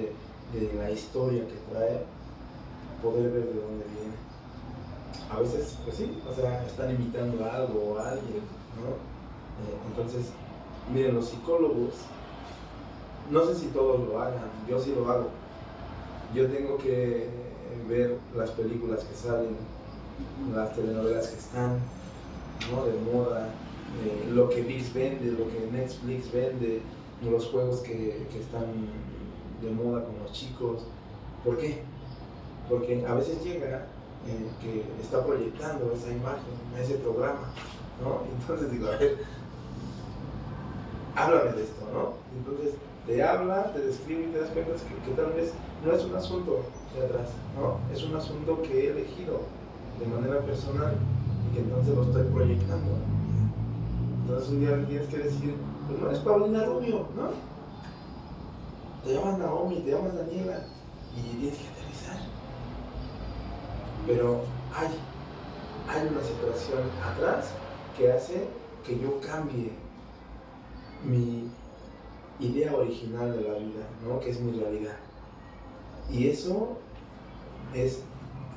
de la historia que trae, poder ver de dónde viene. A veces, pues sí, o sea, están imitando algo o a alguien, ¿no? Entonces, miren, los psicólogos, no sé si todos lo hagan, yo sí lo hago. Yo tengo que ver las películas que salen, las telenovelas que están, ¿no? De moda, lo que ViX vende, lo que Netflix vende, los juegos que están de moda con los chicos. ¿Por qué? Porque a veces llega que está proyectando esa imagen, ese programa, ¿no? Entonces digo, a ver, háblame de esto, ¿no? Entonces te habla, te describe y te das cuenta que tal vez no es un asunto de atrás, ¿no? Es un asunto que he elegido de manera personal y que entonces lo estoy proyectando. Entonces un día le tienes que decir, pues no eres Paulina Rubio, ¿no? Te llamas Naomi, te llamas Daniela y tienes que aterrizar. Pero hay una situación atrás que hace que yo cambie mi idea original de la vida, ¿no? Que es mi realidad. Y eso es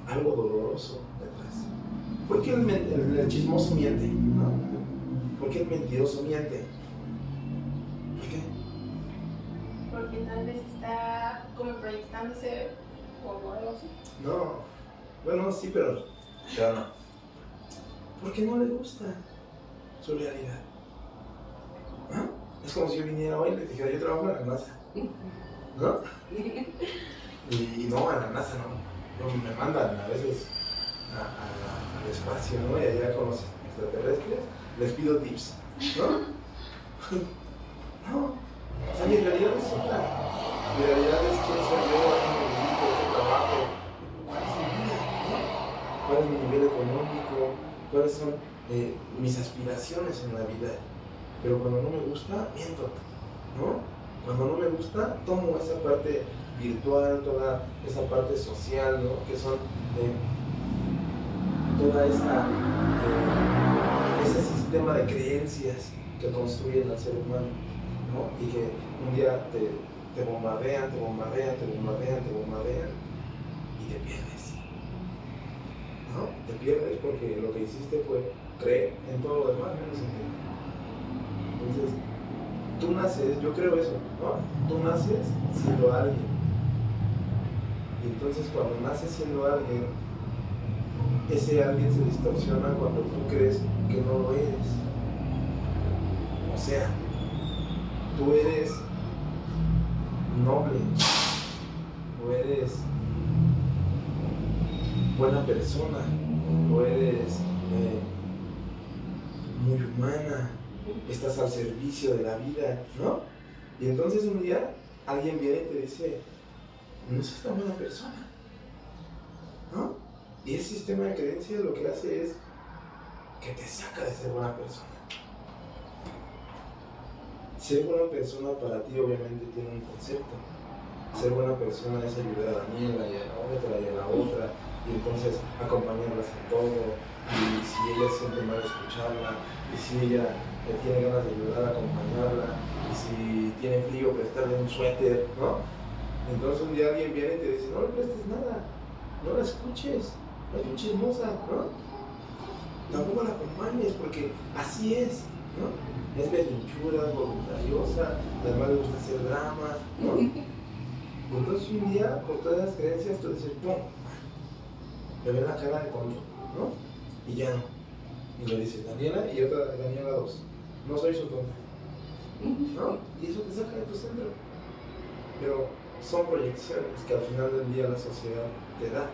algo doloroso detrás. ¿Por qué el chismoso miente? ¿No? ¿Por qué el mentiroso miente? ¿Por qué? Porque tal vez está como proyectándose o algo así. No, bueno, sí, pero no. Porque no le gusta su realidad. ¿No? Es como si yo viniera hoy y les dijera, yo trabajo en la NASA, ¿no? Y no, en la NASA no me mandan a veces al espacio, ¿no? Y allá con los extraterrestres les pido tips, ¿no? No, o sea, mi realidad es otra. Mi realidad es quién soy yo, a qué me dedico, qué trabajo, cuál es mi vida, ¿no? Cuál es mi nivel económico, cuáles son mis aspiraciones en la vida. Pero cuando no me gusta, miento, ¿no? Cuando no me gusta, tomo esa parte virtual, toda esa parte social, ¿no? Que son toda ese sistema de creencias que construyen al ser humano, ¿no? Y que un día te bombardean y te pierdes, ¿no? Te pierdes porque lo que hiciste fue creer en todo lo demás, menos en ti. Entonces, tú naces, yo creo eso, ¿no? Tú naces siendo alguien. Y entonces cuando naces siendo alguien, ese alguien se distorsiona cuando tú crees que no lo eres. O sea, tú eres noble, o eres buena persona, o eres muy humana, estás al servicio de la vida, ¿no? Y entonces un día alguien viene y te dice, no sos tan buena persona, ¿no? Y ese sistema de creencias lo que hace es que te saca de ser buena persona. Ser buena persona para ti obviamente tiene un concepto. Ser buena persona es ayudar a Daniela y a la otra, y entonces acompañarlas en todo, y si ella siente mal escucharla, y si ella tiene ganas de ayudar a acompañarla, y si tiene frío prestarle un suéter, ¿no? Entonces un día alguien viene y te dice, no le prestes nada, no la escuches, es muy chismosa, ¿no? Tampoco la acompañes porque así es, ¿no? Es berrinchuda, voluntariosa, además le gusta hacer drama, ¿no? Entonces un día, por todas las creencias, tú dices, ¡pum! Le ven la cara de tonto, ¿no? Y ya no. Y le dices, Daniela, y otra Daniela 2. No soy su tonta, ¿no? Y eso te saca de tu centro. Pero son proyecciones que al final del día la sociedad te da.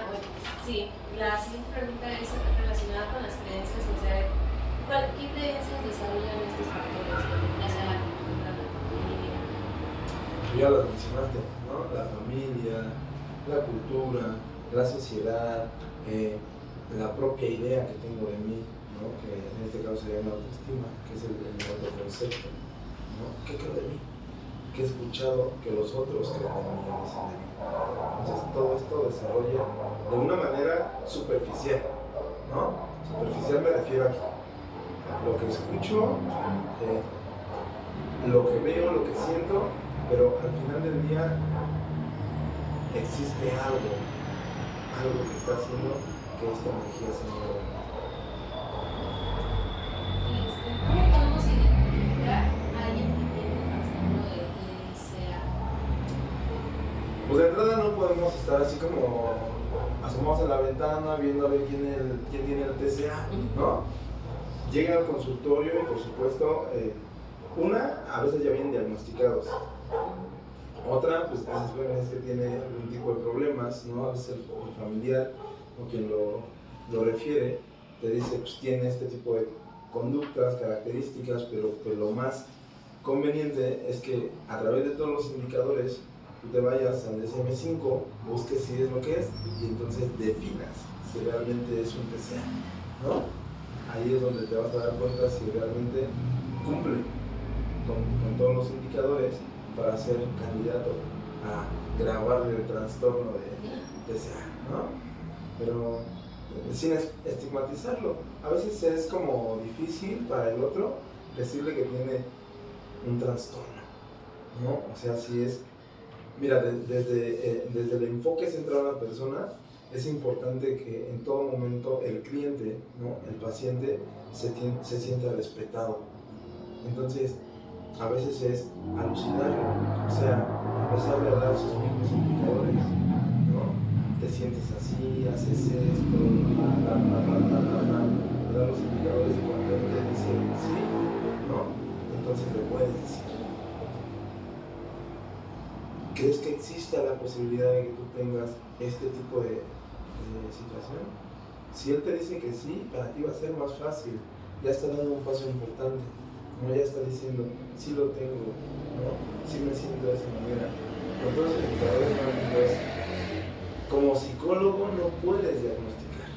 Bueno, sí. La siguiente pregunta es relacionada con las creencias, o sea, ¿qué creencias desarrollan estos factores? Ya sea la cultura, la familia. Ya las mencionaste, ¿no? La familia, la cultura, la sociedad, la propia idea que tengo de mí, ¿no? Que en este caso sería la autoestima, que es el autoconcepto, ¿no? ¿Qué creo de mí? ¿Qué he escuchado que los otros creen de mí o dicen de mí? Entonces todo esto desarrolla de una manera superficial, ¿no? Superficial me refiero a lo que escucho, lo que veo, lo que siento, pero al final del día existe algo que está haciendo que esta energía se mueva. ¿Cómo podemos identificar a alguien que tiene un trastorno de TCA? Pues de entrada no podemos estar así como asomados a la ventana viendo a ver quién tiene el TCA, ¿no? Llegan al consultorio y por supuesto, a veces ya vienen diagnosticados. Otra, pues es que tiene algún tipo de problemas, ¿no? A veces el familiar o quien lo refiere te dice, pues tiene este tipo de conductas, características, pero pues lo más conveniente es que a través de todos los indicadores tú te vayas al DSM-5, busques si es lo que es y entonces definas si realmente es un TCA, ¿no? Ahí es donde te vas a dar cuenta si realmente cumple con todos los indicadores para ser candidato a grabarle el trastorno de TCA, ¿no? Pero sin estigmatizarlo. A veces es como difícil para el otro decirle que tiene un trastorno, ¿no? O sea, si es... Mira, desde el enfoque centrado en la persona, es importante que en todo momento el cliente, ¿no? El paciente se sienta respetado. Entonces, a veces es alucinarlo, o sea, empezarle a dar sus mismos indicadores, ¿no? Te sientes así, haces esto, dar los indicadores y cuando él te dice sí, ¿no? Entonces le puedes decir, ¿crees que exista la posibilidad de que tú tengas este tipo de situación? Si él te dice que sí, para ti va a ser más fácil, ya está dando un paso importante. Como ya está diciendo, sí lo tengo, ¿no? Sí me siento de esa manera. Con todos los indicadores, pues, como psicólogo no puedes diagnosticar.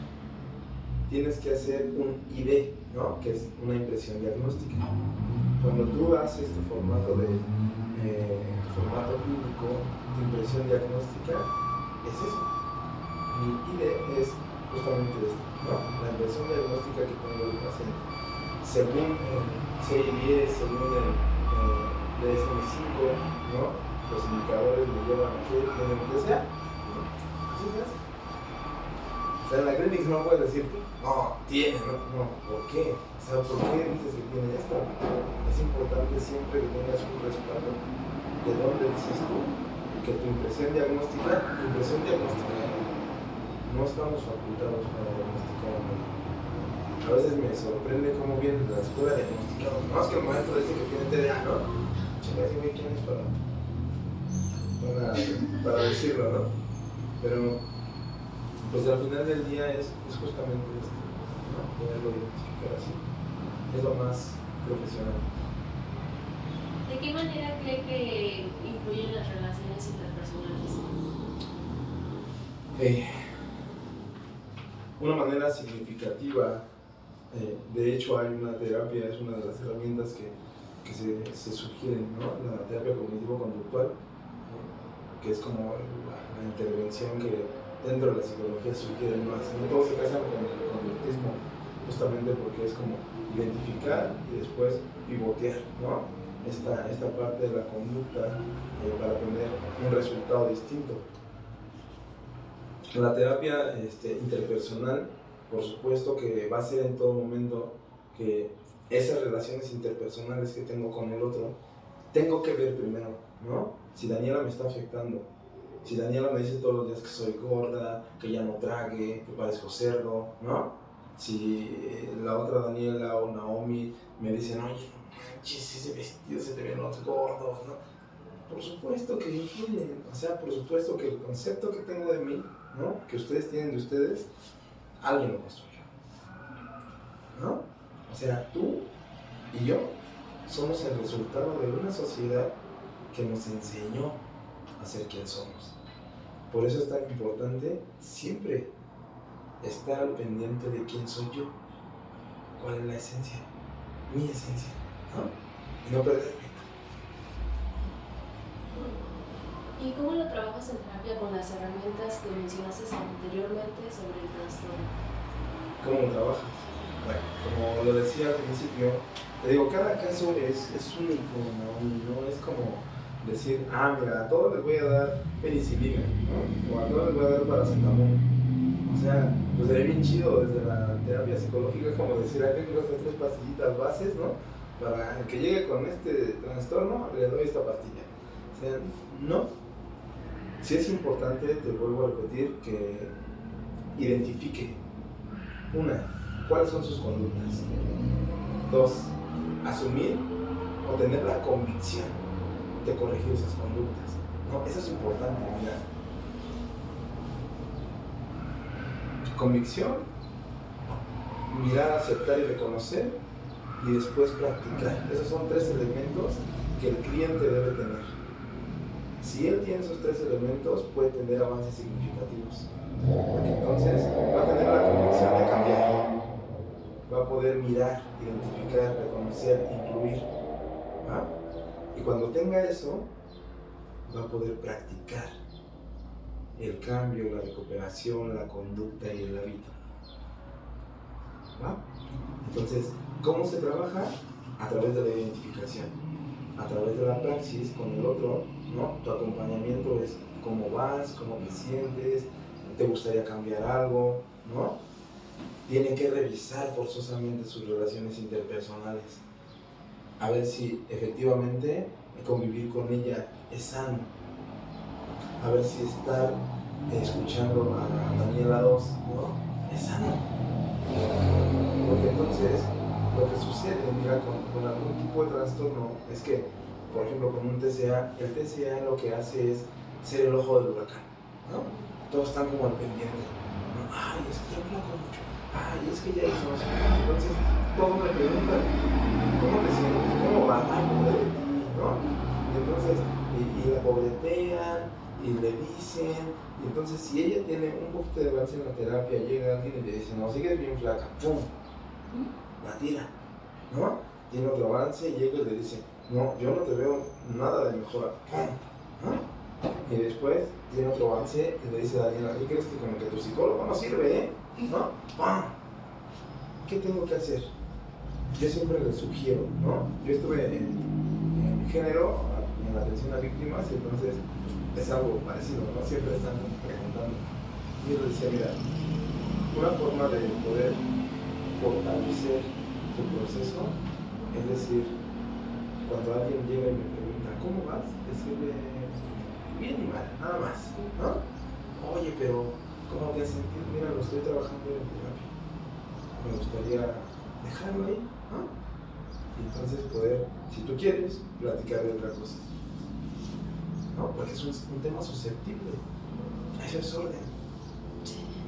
tienes que hacer un ID, ¿no? Que es una impresión diagnóstica. Cuando tú haces tu formato clínico, tu impresión diagnóstica, es eso. Mi ID es justamente esto, ¿no? La impresión diagnóstica que tengo del paciente. Según el CI10, según el DSM-5, ¿no? Los indicadores me llevan a que tienen que ser. Así es. O sea, en la clínica no puedes decir, no, tiene, no, ¿por qué? O sea, ¿por qué dices que tiene esto? Es importante siempre que tengas un respaldo. ¿De dónde dices tú? Que tu impresión diagnóstica, no estamos facultados para diagnosticar a nadie. A veces me sorprende cómo viene de la escuela diagnosticada. No es que el maestro dice que tiene TDA, ¿no? Chingas, ¿quién es para decirlo, ¿no? Pero, pues al final del día es justamente esto, ¿no? Poderlo identificar así. Es lo más profesional. ¿De qué manera cree que influyen las relaciones interpersonales? Una manera significativa, de hecho hay una terapia, es una de las herramientas que se sugieren, ¿no? La terapia cognitivo-conductual, que es como la intervención que dentro de la psicología sugieren más. No todos se casan con el conductismo, justamente porque es como identificar y después pivotear, ¿no? Esta parte de la conducta para tener un resultado distinto. La terapia interpersonal, por supuesto que va a ser en todo momento que esas relaciones interpersonales que tengo con el otro, tengo que ver primero, ¿no? Si Daniela me está afectando, si Daniela me dice todos los días que soy gorda, que ya no trague, que parezco cerdo, ¿no? Si la otra Daniela o Naomi me dicen, oye, no manches, ese vestido se te ven los gordos, ¿no? Por supuesto que influyen, o sea, por supuesto que el concepto que tengo de mí, ¿no? Que ustedes tienen de ustedes, alguien lo construyó, ¿no? O sea, tú y yo somos el resultado de una sociedad que nos enseñó a ser quien somos. Por eso es tan importante siempre estar al pendiente de quién soy yo, cuál es la esencia, mi esencia, ¿no? Y no perderme. ¿Y cómo lo trabajas en terapia con las herramientas que mencionaste anteriormente sobre el trastorno? ¿Cómo lo trabajas? Bueno, como lo decía al principio, te digo, cada caso es único, no es como decir, mira, a todos les voy a dar penicilina, ¿no? O a todos les voy a dar paracetamol. O sea, pues sería bien chido desde la terapia psicológica como decir, tengo estas 3 pastillitas bases, ¿no? Para el que llegue con este trastorno, le doy esta pastilla. O sea, no. Sí es importante, te vuelvo a repetir, que identifique, 1, cuáles son sus conductas. 2, asumir o tener la convicción de corregir esas conductas, ¿no? Eso es importante, mira. Convicción, mirar, aceptar y reconocer, y después practicar. Esos son 3 elementos que el cliente debe tener. Si él tiene esos 3 elementos, puede tener avances significativos. Porque entonces va a tener la convicción de cambiar. Va a poder mirar, identificar, reconocer, incluir. ¿Va? Y cuando tenga eso, va a poder practicar el cambio, la recuperación, la conducta y el hábito. ¿Va? Entonces, ¿cómo se trabaja? A través de la identificación, a través de la praxis con el otro, ¿no? Tu acompañamiento es cómo vas, cómo te sientes, te gustaría cambiar algo, ¿no? Tienen que revisar forzosamente sus relaciones interpersonales, a ver si efectivamente convivir con ella es sano, a ver si estar escuchando a Daniela 2, ¿no? Es sano. Porque entonces lo que sucede, mira, con algún tipo de trastorno es que, por ejemplo, con un TCA, el TCA lo que hace es ser el ojo del huracán, ¿no? Todos están como al pendiente, ¿no? Ay, es que ya flaco mucho, ay, es que ya hizo eso. Entonces, todos me preguntan, ¿cómo te sientes? ¿Cómo va? Ay, pobre de ti, ¿no? Y entonces, y la pobretean, y le dicen, y entonces si ella tiene un poquito de avance en la terapia, llega alguien y le dice, no, sigues bien flaca, ¡pum! La tira, ¿no? Tiene otro avance y llega y le dice, no, yo no te veo nada de mejora, ¡pum! ¿No? Y después tiene otro avance y le dice a Daniela, ¿qué crees que como que tu psicólogo no sirve, ¿no? ¡Pum! ¿Qué tengo que hacer? Yo siempre les sugiero, ¿no? Yo estuve en género, en la atención a víctimas, y entonces es algo parecido, ¿no? Siempre están preguntando. Y yo les decía, mira, una forma de poder fortalecer tu proceso es decir, cuando alguien llega y me pregunta, ¿cómo vas? Decirle, bien y mal, nada más, ¿no? Oye, pero, ¿cómo te has sentido? Mira, lo estoy trabajando en terapia. Me gustaría dejarlo ahí, ¿no? Y entonces poder, si tú quieres, platicar de otra cosa, ¿no? Porque es un tema susceptible. Eso es orden.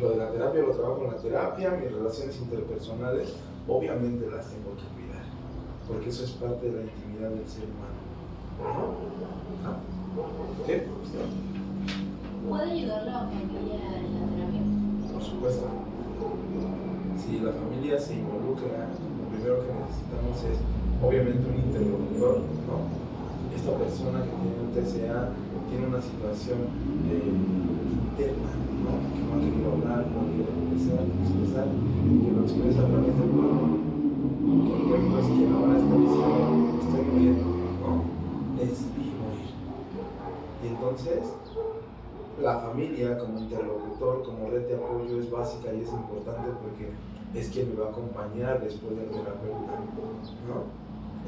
Lo de la terapia lo trabajo en la terapia, mis relaciones interpersonales, obviamente las tengo que cuidar, porque eso es parte de la intimidad del ser humano, ¿no? ¿Qué? ¿Puede ayudar la familia en la terapia? Por supuesto. Si la familia se involucra, lo primero que necesitamos es, obviamente, un interlocutor, ¿no? Esta persona que tiene un TCA tiene una situación interna, ¿no? Que no ha querido hablar, no ha querido expresar, y que lo expresa a través del cuerpo. Que el cuerpo es quien ahora está diciendo, estoy muriendo, ¿no? Decidí morir. Y entonces, la familia como interlocutor, como red de apoyo es básica y es importante porque es quien me va a acompañar después del terapeuta, ¿no?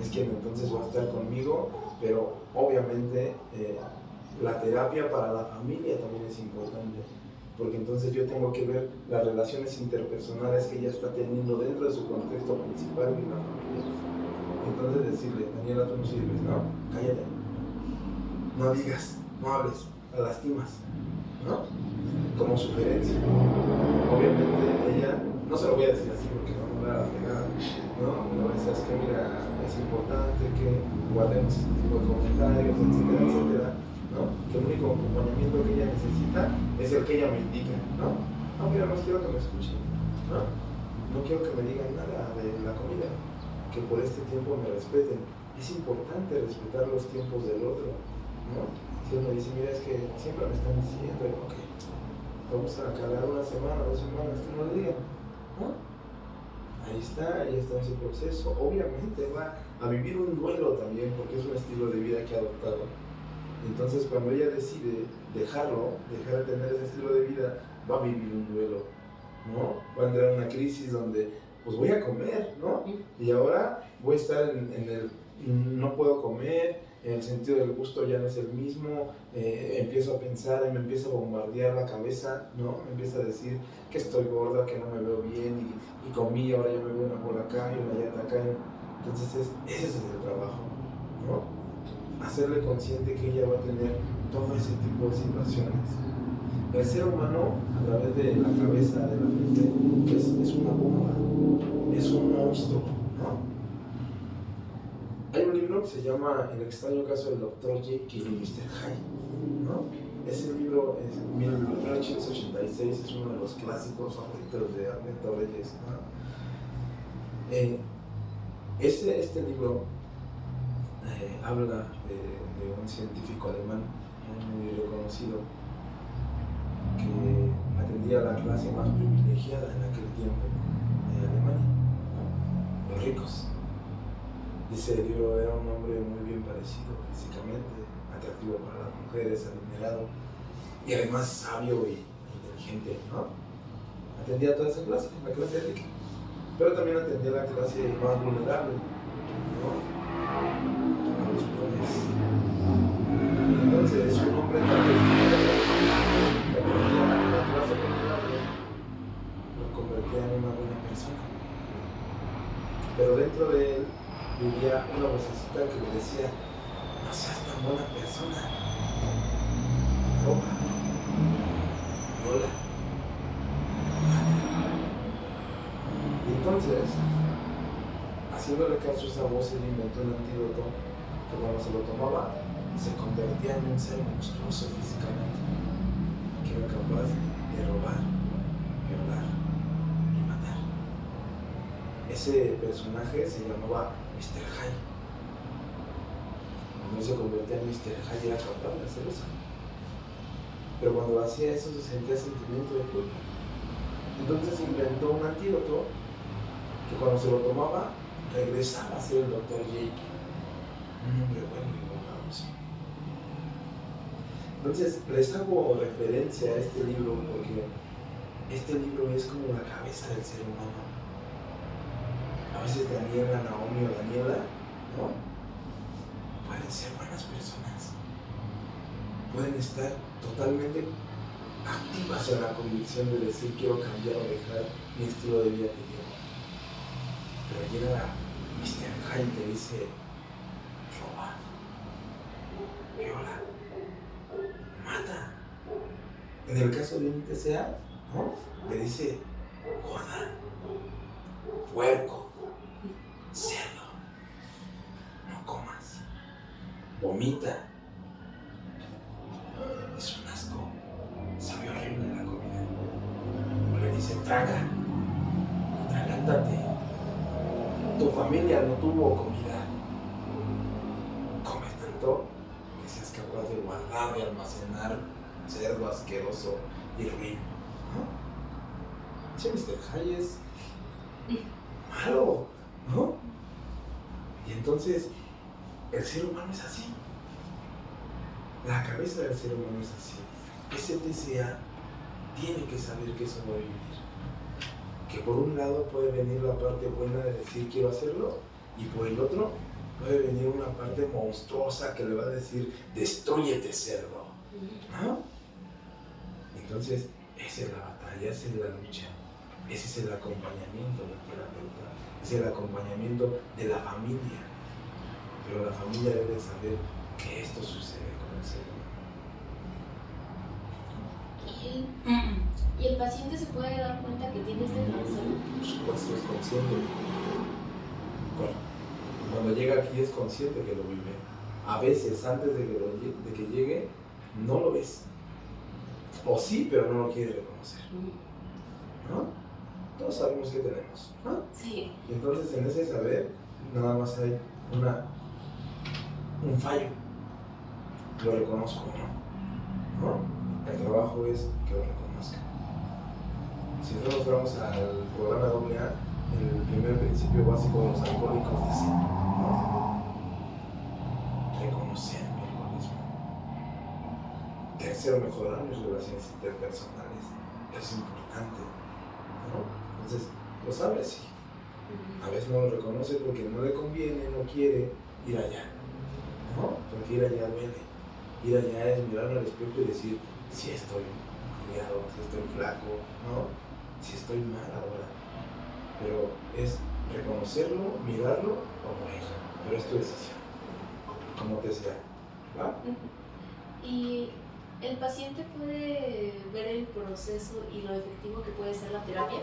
Es quien entonces va a estar conmigo, pero obviamente la terapia para la familia también es importante, porque entonces yo tengo que ver las relaciones interpersonales que ella está teniendo dentro de su contexto principal y la familia. Entonces decirle, Daniela, tú no sirves, ¿no? Cállate, no digas, no hables, la lastimas, ¿no? Como sugerencia. Obviamente ella, no se lo voy a decir así porque no me va a la fregada, ¿no? No es que mira, es importante que guardemos este tipo de comentarios, etcétera, etcétera, ¿no? Que el único acompañamiento que ella necesita es el que ella me indica, ¿no? No, mira, no quiero que me escuchen, ¿no? No quiero que me digan nada de la comida, que por este tiempo me respeten. Es importante respetar los tiempos del otro, ¿no? Si él me dice, mira, es que siempre me están diciendo, ok, vamos a calar una semana, 2 semanas, que no le digan, ¿no? Ahí está en ese proceso. Obviamente va a vivir un duelo también, porque es un estilo de vida que ha adoptado. Entonces, cuando ella decide dejar de tener ese estilo de vida, va a vivir un duelo, ¿no? Va a entrar en una crisis donde, pues voy a comer, ¿no? Y ahora voy a estar en el no puedo comer, el sentido del gusto ya no es el mismo, empiezo a pensar y me empieza a bombardear la cabeza, ¿no? Me empieza a decir que estoy gorda, que no me veo bien y comí y ahora ya me veo una por acá y una llanta acá. Entonces ese es el trabajo, ¿no? Hacerle consciente que ella va a tener todo ese tipo de situaciones. El ser humano, a través de la cabeza, de la mente, es una bomba, es un monstruo, ¿no? Hay un libro que se llama El extraño caso del Dr. Jekyll y Mr. Hyde, ¿no? Ese libro es 1886, es uno de los clásicos favoritos de Alberto Reyes, ¿no? Este libro habla de un científico alemán muy reconocido que atendía a la clase más privilegiada en aquel tiempo de Alemania, ¿no? Los ricos. Ese libro era un hombre muy bien parecido físicamente, atractivo para las mujeres, adinerado y además sabio y inteligente, ¿no? Atendía a toda esa clase, la clase rica, pero también atendía a la clase más vulnerable, ¿no? A los pobres. Entonces, un hombre que atendía a la clase vulnerable lo convertía en una buena persona, pero dentro de él vivía una vocecita que le decía, no seas tan buena persona, roba, viola, mata. Y entonces, haciéndole caso a esa voz, él inventó un antídoto que cuando se lo tomaba, se convertía en un ser monstruoso físicamente, que era capaz de robar, violar y matar. Ese personaje se llamaba Mr. Hyde. Cuando él se convertía en Mr. Hyde era capaz de hacer eso. Pero cuando hacía eso se sentía sentimiento de culpa. Entonces inventó un antídoto que cuando se lo tomaba regresaba a ser el Dr. Jake, un hombre bueno y bondadoso. Entonces les hago referencia a este libro porque este libro es como la cabeza del ser humano. A veces Daniela, Naomi o Daniela, ¿no?, pueden ser buenas personas, pueden estar totalmente activas en la convicción de decir quiero cambiar o dejar mi estilo de vida que llevo. Pero llega Mr. Hyde y te dice: roba, viola, mata. En el caso de un TCA, ¿no?, le dice: gorda, puerco, cerdo, no comas, vomita. Es un asco, sabe horrible la comida. O le dice: traga, atragántate, tu familia no tuvo comida. Come tanto que seas capaz de guardar y almacenar cerdo asqueroso y ruin, ¿no? Ese Mr. Hyde es malo, ¿no? Y entonces el ser humano es así. La cabeza del ser humano es así. Ese TCA tiene que saber que eso va a vivir. Que por un lado puede venir la parte buena de decir quiero hacerlo, y por el otro puede venir una parte monstruosa que le va a decir destrúyete, cerdo, ¿no? Entonces esa es la batalla, esa es la lucha, ese es el acompañamiento del terapeuta, ese es el acompañamiento de la familia. Pero la familia debe saber que esto sucede con el ser humano. ¿Y el paciente se puede dar cuenta que tiene este trastorno? Por supuesto, es consciente. Cuando llega aquí es consciente que lo vive. A veces, antes de que llegue, no lo ves. O sí, pero no lo quiere reconocer, ¿no? Todos sabemos que tenemos, ¿no? Sí. Y entonces en ese saber nada más hay un fallo. Lo reconozco o no, ¿no? El trabajo es que lo reconozca. Si nosotros vamos al programa AA, el primer principio básico de los alcohólicos dice, ¿no?, reconocer mi alcoholismo. Tercero, mejorar mis relaciones interpersonales. Es importante, ¿no? Entonces, lo sabe así. A veces no lo reconoce porque no le conviene, no quiere ir allá, ¿no? Porque ir allá duele. Ir allá es mirarme al espejo y decir, si estoy aliado, si estoy flaco, ¿no? Si estoy mal ahora. Pero es reconocerlo, mirarlo o morir. Pero es tu decisión, como te sea, ¿va? ¿Y el paciente puede ver el proceso y lo efectivo que puede ser la terapia?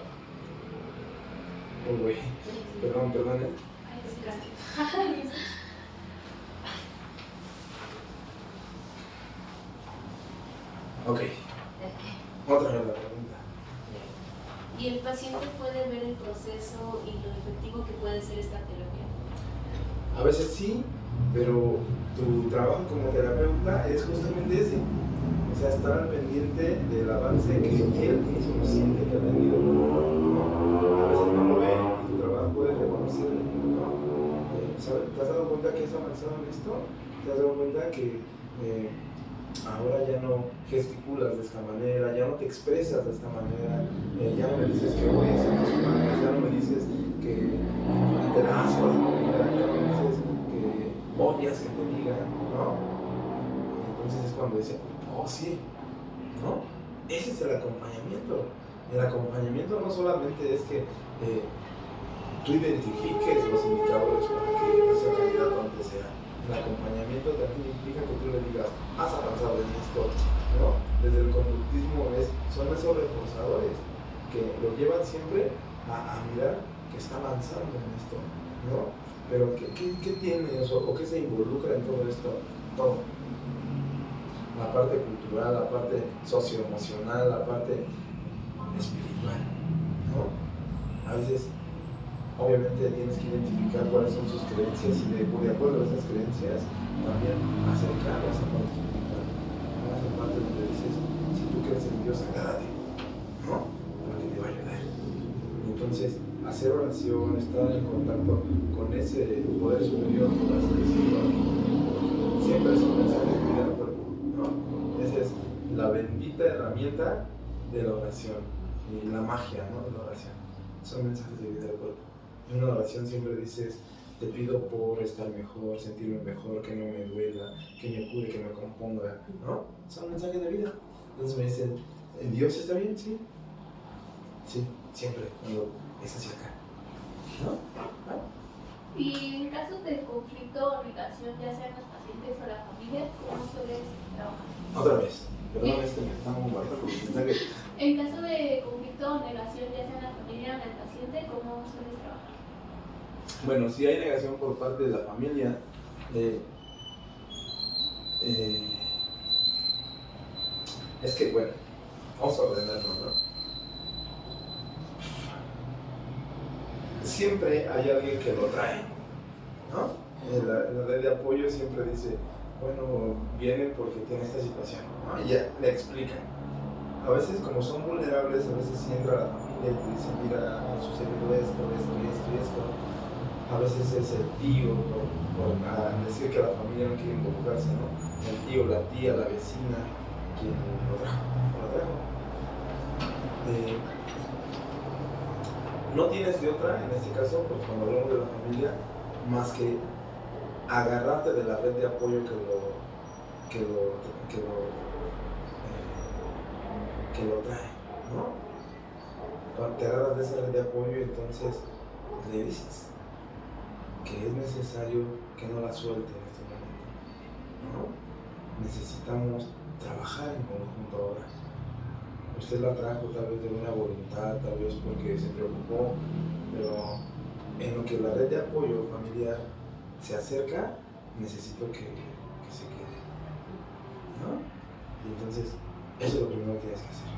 Oh, güey. Perdón, ¿eh? Ay, gracias. Ok. Otra vez la pregunta. ¿Y el paciente puede ver el proceso y lo efectivo que puede ser esta terapia? A veces sí, pero tu trabajo como terapeuta es justamente ese. O sea, estar al pendiente del avance que él mismo siente que ha tenido, ¿no? A veces no lo ve y tu trabajo es reconocerlo, ¿no? ¿Te has dado cuenta que has avanzado en esto? ¿Te has dado cuenta que ahora ya no gesticulas de esta manera, ya no te expresas de esta manera, ya no me dices que voy a hacer tus manos, ya no me dices que te la asco de comida, ya no me dices que odias que te digan, ¿no? Entonces es cuando dice, oh sí, ¿no? Ese es el acompañamiento. El acompañamiento no solamente es que tú identifiques los indicadores para que ese candidato antes sea. El acompañamiento también implica que tú le digas, has avanzado en esto, ¿no? Desde el conductismo son esos reforzadores que lo llevan siempre a mirar que está avanzando en esto, ¿no? Pero ¿qué tiene eso o qué se involucra en todo esto? Todo. la parte cultural, la parte socioemocional, la parte espiritual, ¿no? A veces, obviamente, tienes que identificar cuáles son sus creencias y de acuerdo a esas creencias, también acercar a esa parte espiritual, a esa parte donde dices, si tú crees en Dios, agárrate, ¿no? Porque te va a ayudar. Y entonces, hacer oración, estar en contacto con ese poder superior, por así decirlo, siempre es un mensaje de vida al cuerpo, ¿no? Esa es la bendita herramienta de la oración y la magia, ¿no? De la oración. Son mensajes de vida al cuerpo. En una oración siempre dices, te pido por estar mejor, sentirme mejor, que no me duela, que me cure, que me componga, ¿no? Son mensajes de vida. Entonces me dicen, ¿Dios está bien? Sí. Sí, siempre, cuando es hacia acá, ¿no? Y en casos de conflicto o negación, ya sean los pacientes o la familia, ¿cómo sueles trabajar? Otra vez, perdón, me estamos bombardeando con el mensaje. En caso de conflicto o negación, ya sea en la familia o en el paciente, ¿cómo sueles trabajar? Bueno, si hay negación por parte de la familia, es que, bueno, vamos a ordenarlo, ¿no? Siempre hay alguien que lo trae, ¿no? La red de apoyo siempre dice, bueno, viene porque tiene esta situación, ¿no? Y ya le explican. A veces, como son vulnerables, a veces sí entra la familia y te dicen, mira, ha sucedido esto. A veces es el tío, por decir que la familia no quiere involucrarse, ¿no? El tío, la tía, la vecina, quien lo trajo. No tienes de otra, en este caso, pues cuando hablamos de la familia, más que agarrarte de la red de apoyo que lo trae, ¿no? Cuando te agarras de esa red de apoyo, entonces le dices que es necesario que no la suelte en este momento, ¿no? Necesitamos trabajar en conjunto ahora. Usted la trajo tal vez de buena voluntad, tal vez porque se preocupó, pero en lo que la red de apoyo familiar se acerca, necesito que se quede, ¿no? Y entonces, eso es lo primero que tienes que hacer.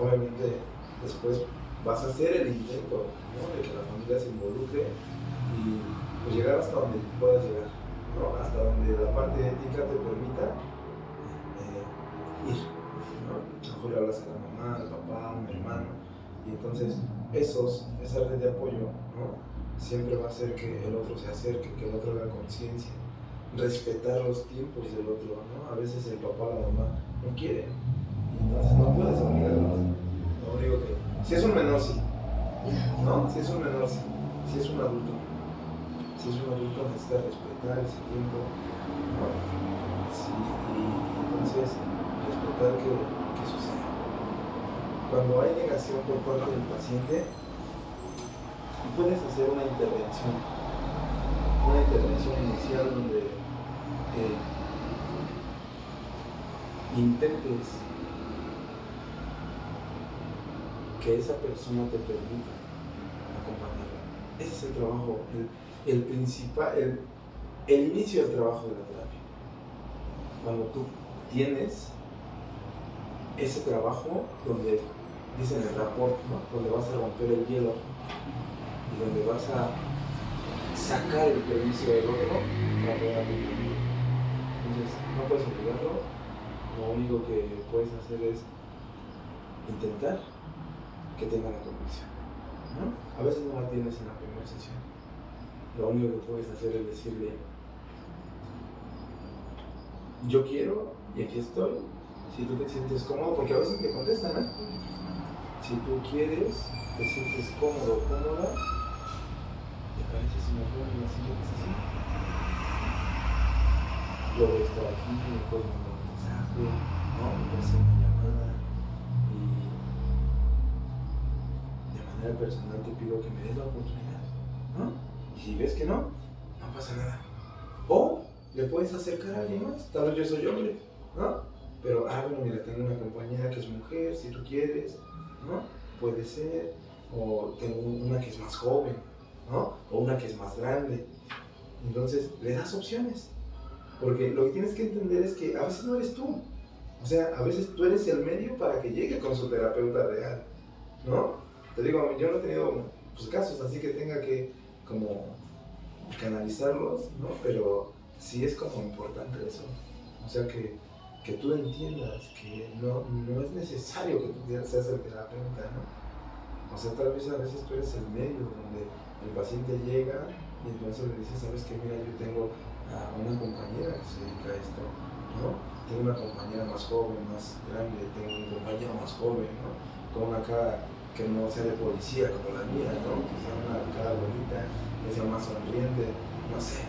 Obviamente, después vas a hacer el intento, ¿no? De que la familia se involucre y pues, llegar hasta donde puedas llegar, ¿no? Hasta donde la parte ética te permita ir, ¿no? A lo mejor le hablas a la mamá, al papá, a un hermano, y entonces esa red de apoyo, ¿no? Siempre va a hacer que el otro se acerque, que el otro haga conciencia, respetar los tiempos del otro, ¿no? A veces el papá o la mamá no quieren, y entonces no puedes obligarlos. Lo único que, si es un menor, sí, ¿no? Si es un menor, sí. Si es un adulto, necesita respetar ese tiempo, ¿no? Sí, y entonces respetar que suceda. Cuando hay negación por parte del paciente, puedes hacer una intervención inicial donde intentes que esa persona te permita acompañarla. Ese es el trabajo, el principal, el inicio del trabajo de la terapia. Cuando tú tienes ese trabajo donde dicen el rapport, ¿no? Donde vas a romper el hielo y donde vas a sacar el permiso del otro para poder acompañarlo. Entonces, no puedes obligarlo, lo único que puedes hacer es intentar que tenga la convicción, ¿no? A veces no la tienes en la primera sesión. Lo único que puedes hacer es decirle, yo quiero y aquí estoy, si tú te sientes cómodo, porque a veces te contestan, ¿eh? Si tú quieres, te sientes cómodo o cómoda, te parece si me pongo en la siguiente sesión. Yo voy a estar aquí, me puedes mandar un mensaje, ¿no? Me puedes hacer una llamada y de manera personal te pido que me des la oportunidad, ¿no? Y si ves que no, no pasa nada. O le puedes acercar a alguien más, tal vez yo soy hombre, ¿no? Pero, bueno, mira, tengo una compañera que es mujer, si tú quieres, ¿no? Puede ser, o tengo una que es más joven, ¿no? O una que es más grande. Entonces, le das opciones, Porque lo que tienes que entender es que a veces no eres tú. O sea, a veces tú eres el medio para que llegue con su terapeuta real, ¿no? Te digo, yo no he tenido pues, casos así que tenga que como canalizarlos, ¿no? Pero sí es como importante eso. O sea, que tú entiendas que no es necesario que tú seas el terapeuta, ¿no? O sea, tal vez a veces tú eres el medio donde el paciente llega y entonces le dices, ¿sabes qué? Mira, yo tengo a una compañera que se dedica a esto, ¿no? Tengo una compañera más joven, más grande, tengo un compañero más joven, ¿no? Con una cara que no sea de policía como la mía, ¿no? Que sea una cara bonita, que sea más sonriente, no sé.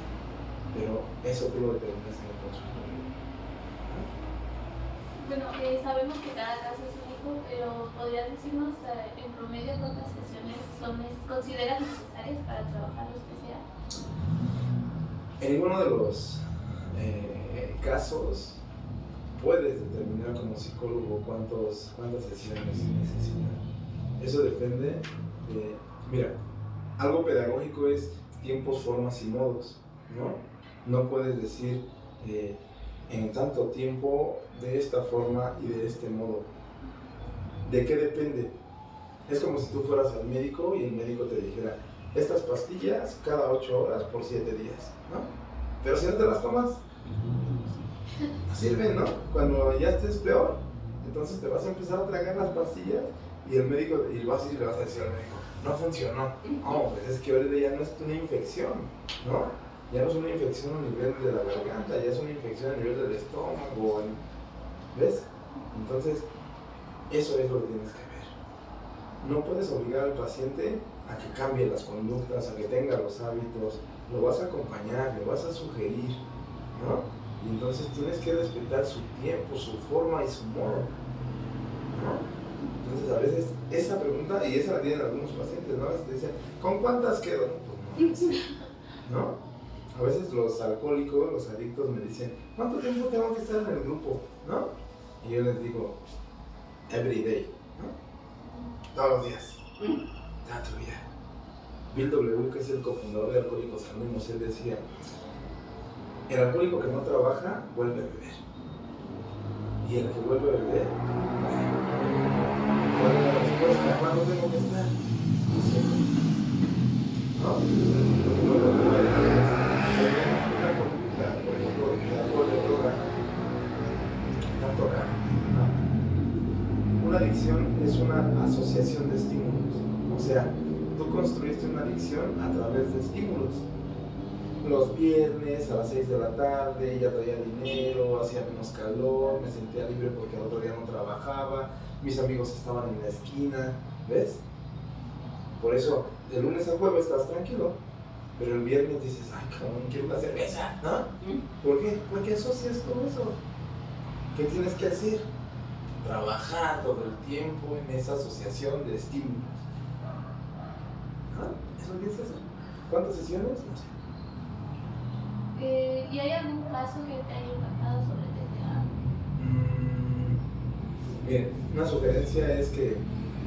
Pero eso tú lo determinas en el consultorio. Bueno, sabemos que cada caso es único, pero ¿podrías decirnos en promedio cuántas sesiones consideras necesarias para trabajar los TCA? En ninguno de los casos puedes determinar como psicólogo cuántas sesiones necesitas. Eso depende de, mira, algo pedagógico es tiempos, formas y modos, ¿no? No puedes decir en tanto tiempo, de esta forma y de este modo. ¿De qué depende? Es como si tú fueras al médico y el médico te dijera, estas pastillas cada 8 horas por 7 días, ¿no? Pero si no te las tomas, no sirven, ¿no? Cuando ya estés peor, entonces te vas a empezar a tragar las pastillas y el médico, y vas a ir y le vas a decir al médico, no funcionó. No, pues es que ahorita ya no es una infección, ¿no? Ya no es una infección a nivel de la garganta, ya es una infección a nivel del estómago, ¿ves? Entonces, eso es lo que tienes que ver. No puedes obligar al paciente a que cambie las conductas, a que tenga los hábitos, lo vas a acompañar, lo vas a sugerir, ¿no? Y entonces tienes que respetar su tiempo, su forma y su modo, ¿no? Entonces a veces esa pregunta, y esa la tienen algunos pacientes, ¿no? A veces te dicen, ¿con cuántas quedo? Pues no, ¿no? A veces los alcohólicos, los adictos me dicen, ¿cuánto tiempo tengo que estar en el grupo? ¿No? Y yo les digo, every day, ¿no? Todos los días, toda tu vida. Bill W., que es el cofundador de Alcohólicos Anónimos, él decía, el alcohólico que no trabaja vuelve a beber. Y el que vuelve a beber, ¿cuál es la respuesta? ¿Cuándo tengo que estar? Siempre. ¿No? Una conducta, por ejemplo, de alcohol, de droga, tanto acá, ¿no? Una adicción es una asociación de estímulos. O sea, tú construiste una adicción a través de estímulos. Los viernes a las 6 de la tarde ya traía dinero, hacía menos calor, me sentía libre porque al otro día no trabajaba, mis amigos estaban en la esquina, ¿ves? Por eso, de lunes a jueves estás tranquilo, pero el viernes dices, ay, cabrón, quiero una cerveza, ¿no? ¿Por qué? Porque asocias todo eso. ¿Qué tienes que hacer? Trabajar todo el tiempo en esa asociación de estímulos. ¿No? Eso tienes que hacer. ¿Cuántas sesiones? No sé. ¿Y hay algún caso que te haya impactado sobre TCA? Bien, una sugerencia es que,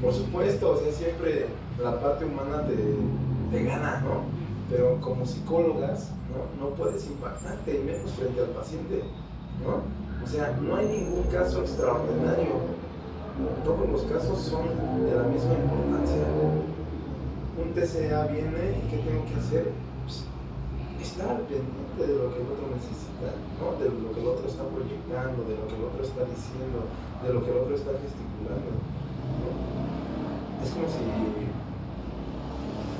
por supuesto, o sea, siempre la parte humana te gana, ¿no? Pero como psicólogas, no puedes impactarte, y menos frente al paciente, ¿no? O sea, no hay ningún caso extraordinario. Todos los casos son de la misma importancia. Un TCA viene y ¿qué tengo que hacer? Pues, estar al pendiente de lo que el otro necesita, ¿no? De lo que el otro está proyectando, de lo que el otro está diciendo, de lo que el otro está gesticulando, ¿no? Es como si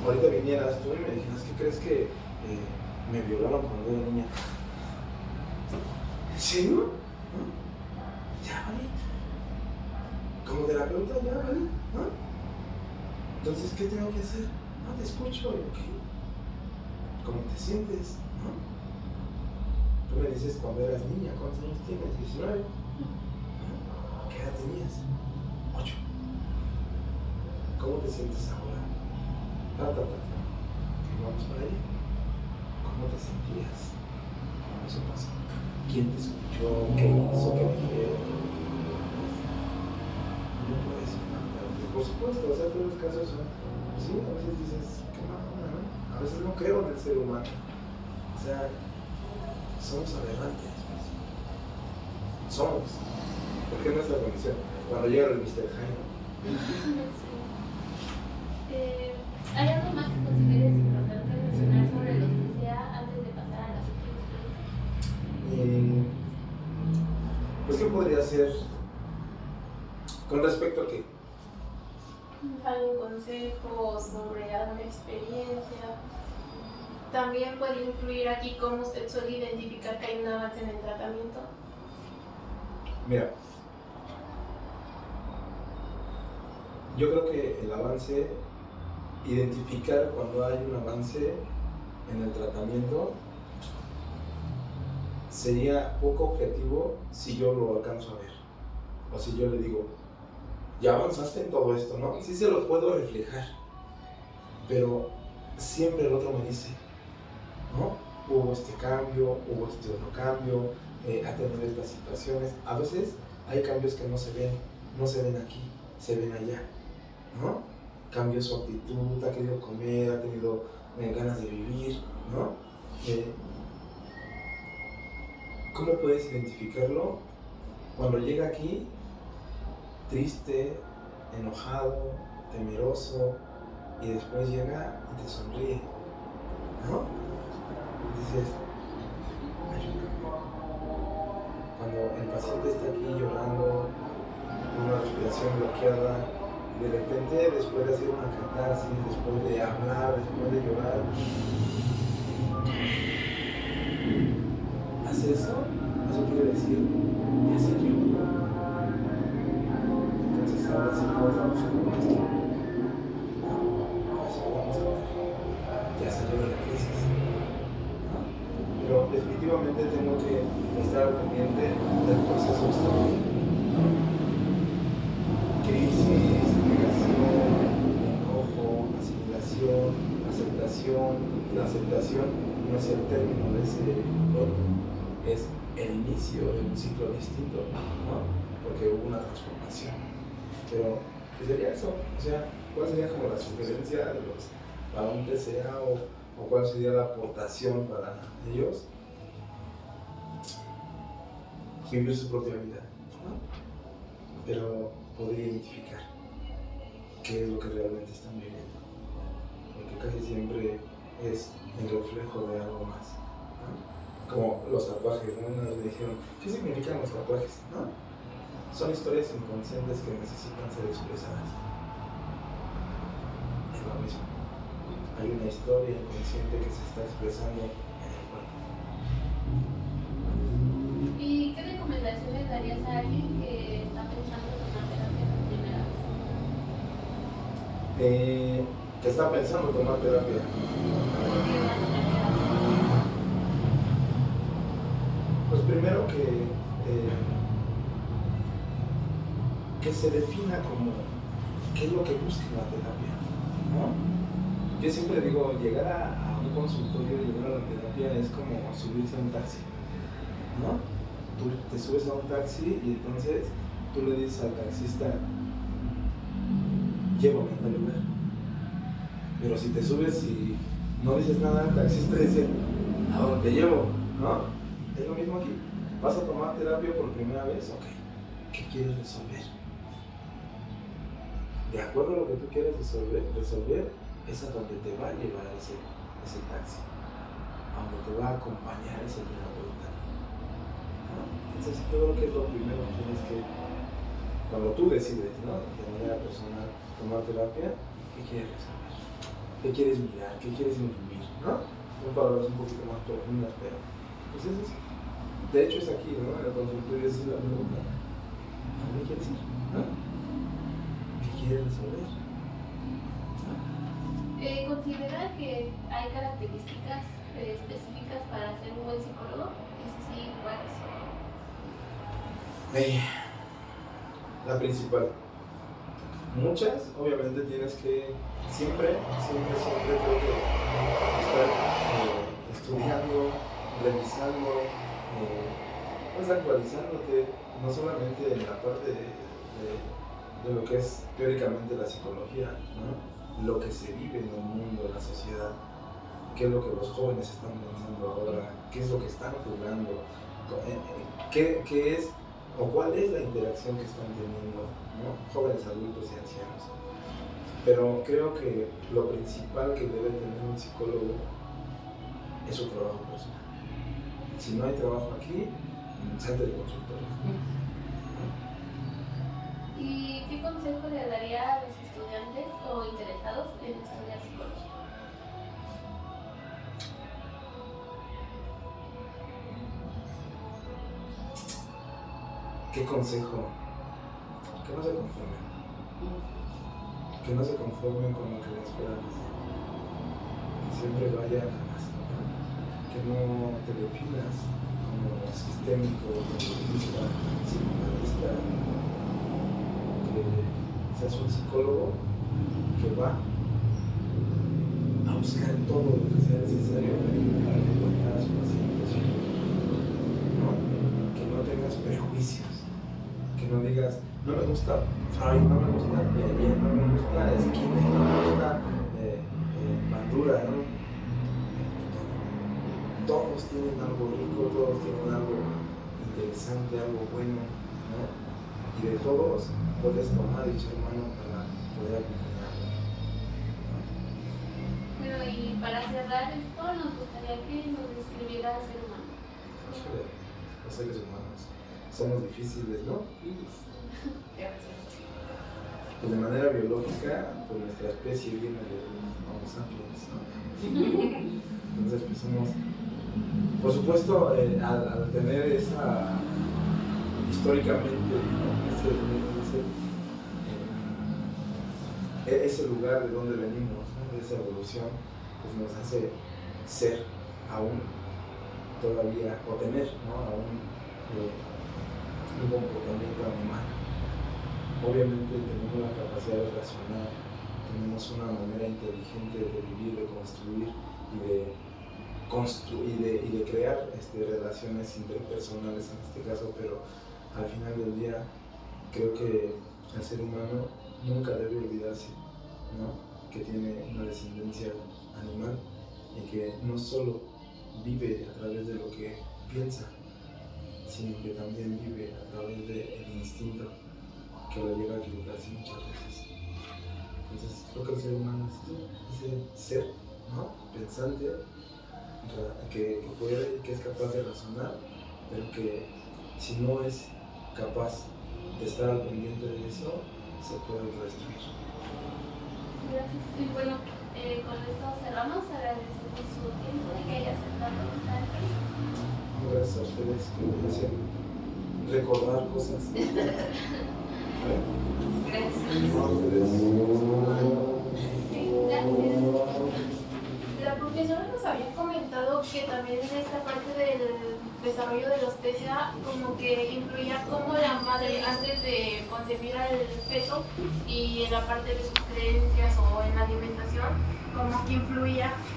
ahorita vinieras tú y me dijeras, ¿qué crees que me violaron cuando era niña? ¿En serio? ¿No? Ya vale. Como terapeuta ya vale, ¿no? Entonces, ¿qué tengo que hacer? No, te escucho, ¿ok? ¿Cómo te sientes? ¿No? Tú me dices cuando eras niña, ¿cuántos años tienes? 19. ¿No? ¿Qué edad tenías? 8. ¿Cómo te sientes ahora? ¿Y vamos para allá? ¿Cómo te sentías? ¿Cómo eso pasó? ¿Quién te escuchó? ¿Qué hizo? ¿Qué dijeron? No puedes impactarte. Por supuesto, o sea, todos los casos son, sí, a veces dices, qué mamona, ¿no? A veces no creo en el ser humano. O sea, somos aberrantes. Somos. Porque es nuestra condición. Cuando llega el Mr. Jaime. ¿Hay algo más que consideres importante mencionar sobre los TCA antes de pasar a las últimas preguntas? Pues, ¿qué podría ser con respecto a qué? ¿Algún consejo sobre alguna experiencia? También puede incluir aquí cómo usted suele identificar que hay un avance en el tratamiento. Mira, yo creo que el avance, identificar cuando hay un avance en el tratamiento, sería poco objetivo si yo lo alcanzo a ver. O si yo le digo, ya avanzaste en todo esto, ¿no? Sí se lo puedo reflejar, pero siempre el otro me dice, ¿no? Hubo este cambio, hubo este otro cambio, ha tenido estas situaciones. A veces hay cambios que no se ven aquí, se ven allá, ¿no? Cambió su actitud, ha querido comer, ha tenido ganas de vivir, ¿no? ¿Cómo puedes identificarlo? Cuando llega aquí, triste, enojado, temeroso, y después llega y te sonríe, ¿no? Dices, hay un cambio. Cuando el paciente está aquí llorando, con una respiración bloqueada, y de repente, después de hacer una catarsis, después de hablar, después de llorar, hace eso quiere decir, ya salió. Entonces ahora sí puedo trabajar con esto. Ahora sí podemos hablar. Ya salió de la crisis. Pero definitivamente tengo que estar pendiente del proceso histórico. Crisis, negación, enojo, asimilación, aceptación. La aceptación no es el término de ese duelo, es el inicio de un ciclo distinto, ¿no? Porque hubo una transformación. Pero, ¿qué sería eso? O sea, ¿cuál sería como la sugerencia de los para un TCA o cuál sería la aportación para ellos? Vivir su propia vida, ¿no? Pero poder identificar qué es lo que realmente están viviendo, porque casi siempre es el reflejo de algo más, ¿no? Como los tatuajes, ¿no? Una vez me dijeron, ¿qué significan los tatuajes? ¿No? Son historias inconscientes que necesitan ser expresadas. Es lo mismo. Hay una historia inconsciente que se está expresando en el cuerpo. ¿Y qué recomendaciones darías a alguien que está pensando en tomar terapia por primera vez? Que está pensando tomar terapia. Pues primero que se defina como qué es lo que busca la terapia, ¿no? Yo siempre digo, llegar a un consultorio, llegar a la terapia es como subirse a un taxi, ¿no? Tú te subes a un taxi y entonces tú le dices al taxista, llévame a tal lugar. Pero si te subes y no dices nada, el taxista dice, ¿a dónde te llevo? ¿No? Es lo mismo aquí. ¿Vas a tomar terapia por primera vez? Ok. ¿Qué quieres resolver? De acuerdo a lo que tú quieres resolver es a donde te va a llevar ese taxi. A donde te va a acompañar ese terapeuta. ¿No? Entonces, todo lo que es lo primero que tienes que, cuando tú decides, ¿no? De manera personal tomar terapia, ¿qué quieres resolver? ¿Qué quieres mirar? ¿Qué quieres influir? ¿No? Son palabras un poquito más profundas, pero pues eso es. De hecho es aquí, ¿no? En el consultorio esa es la pregunta. ¿A dónde quieres ir? ¿No? ¿Qué quieres resolver? ¿No? ¿Considera que hay características específicas para ser un buen psicólogo? Y si sí, ¿cuáles son? La principal. Muchas, obviamente tienes que siempre creo que estar estudiando, revisando, pues actualizándote, no solamente en la parte de lo que es teóricamente la psicología, ¿no? Lo que se vive en el mundo, en la sociedad, qué es lo que los jóvenes están pensando ahora, qué es lo que están jugando, qué es o cuál es la interacción que están teniendo, ¿no? Jóvenes, adultos y ancianos. Pero creo que lo principal que debe tener un psicólogo es su trabajo personal. Si no hay trabajo aquí, salte del consultorio. ¿Y qué consejo le daría a los estudiantes o interesados en estudiar psicología? ¿Qué consejo? Que no se conformen. Que no se conformen con lo que les puedan decir. Que siempre vayan a más. Que no te definas como sistémico, comunista, psicoanalista. Que seas un psicólogo que va a buscar todo lo que sea necesario para que encuentre a su paciente, ¿no? Que no tengas prejuicios, que no digas, no me gusta Freud, no me gusta Piaget, no me gusta Skinner, no me gusta Bandura, ¿no? Todos tienen algo rico, todos tienen algo interesante, algo bueno, ¿no? Y de todos puedes tomar y echar mano para poder acompañarlo. Bueno, y para cerrar esto, nos gustaría que nos describiera al ser humano. Los seres humanos somos difíciles, ¿no? Pues de manera biológica, pues nuestra especie viene de Homo sapiens, ¿no? Entonces pues somos, por supuesto, al tener esa, históricamente, ese lugar de donde venimos, ¿no? De esa evolución, pues nos hace ser aún todavía, o tener, ¿no? Aún un comportamiento animal. Obviamente tenemos la capacidad de razonar, tenemos una manera inteligente de vivir, de construir y de crear relaciones interpersonales en este caso, pero al final del día creo que el ser humano nunca debe olvidarse, ¿no? Que tiene una descendencia animal y que no solo vive a través de lo que piensa, sino que también vive a través del instinto que lo lleva a equivocarse muchas veces. Entonces creo que el ser humano es ese ser, ¿no? Pensante, que puede y que es capaz de razonar, pero que si no es capaz de estar al pendiente de eso, se puede destruir. Gracias. Y bueno, con esto cerramos. Agradecemos su tiempo y que haya aceptado esta entrevista. Gracias a ustedes que me hacen recordar cosas. Gracias. A ustedes. Sí, gracias. La profesora nos había comentado que también en esta parte del desarrollo de los TCA como que influía como la madre antes de concebir al feto y en la parte de sus creencias o en la alimentación como que influía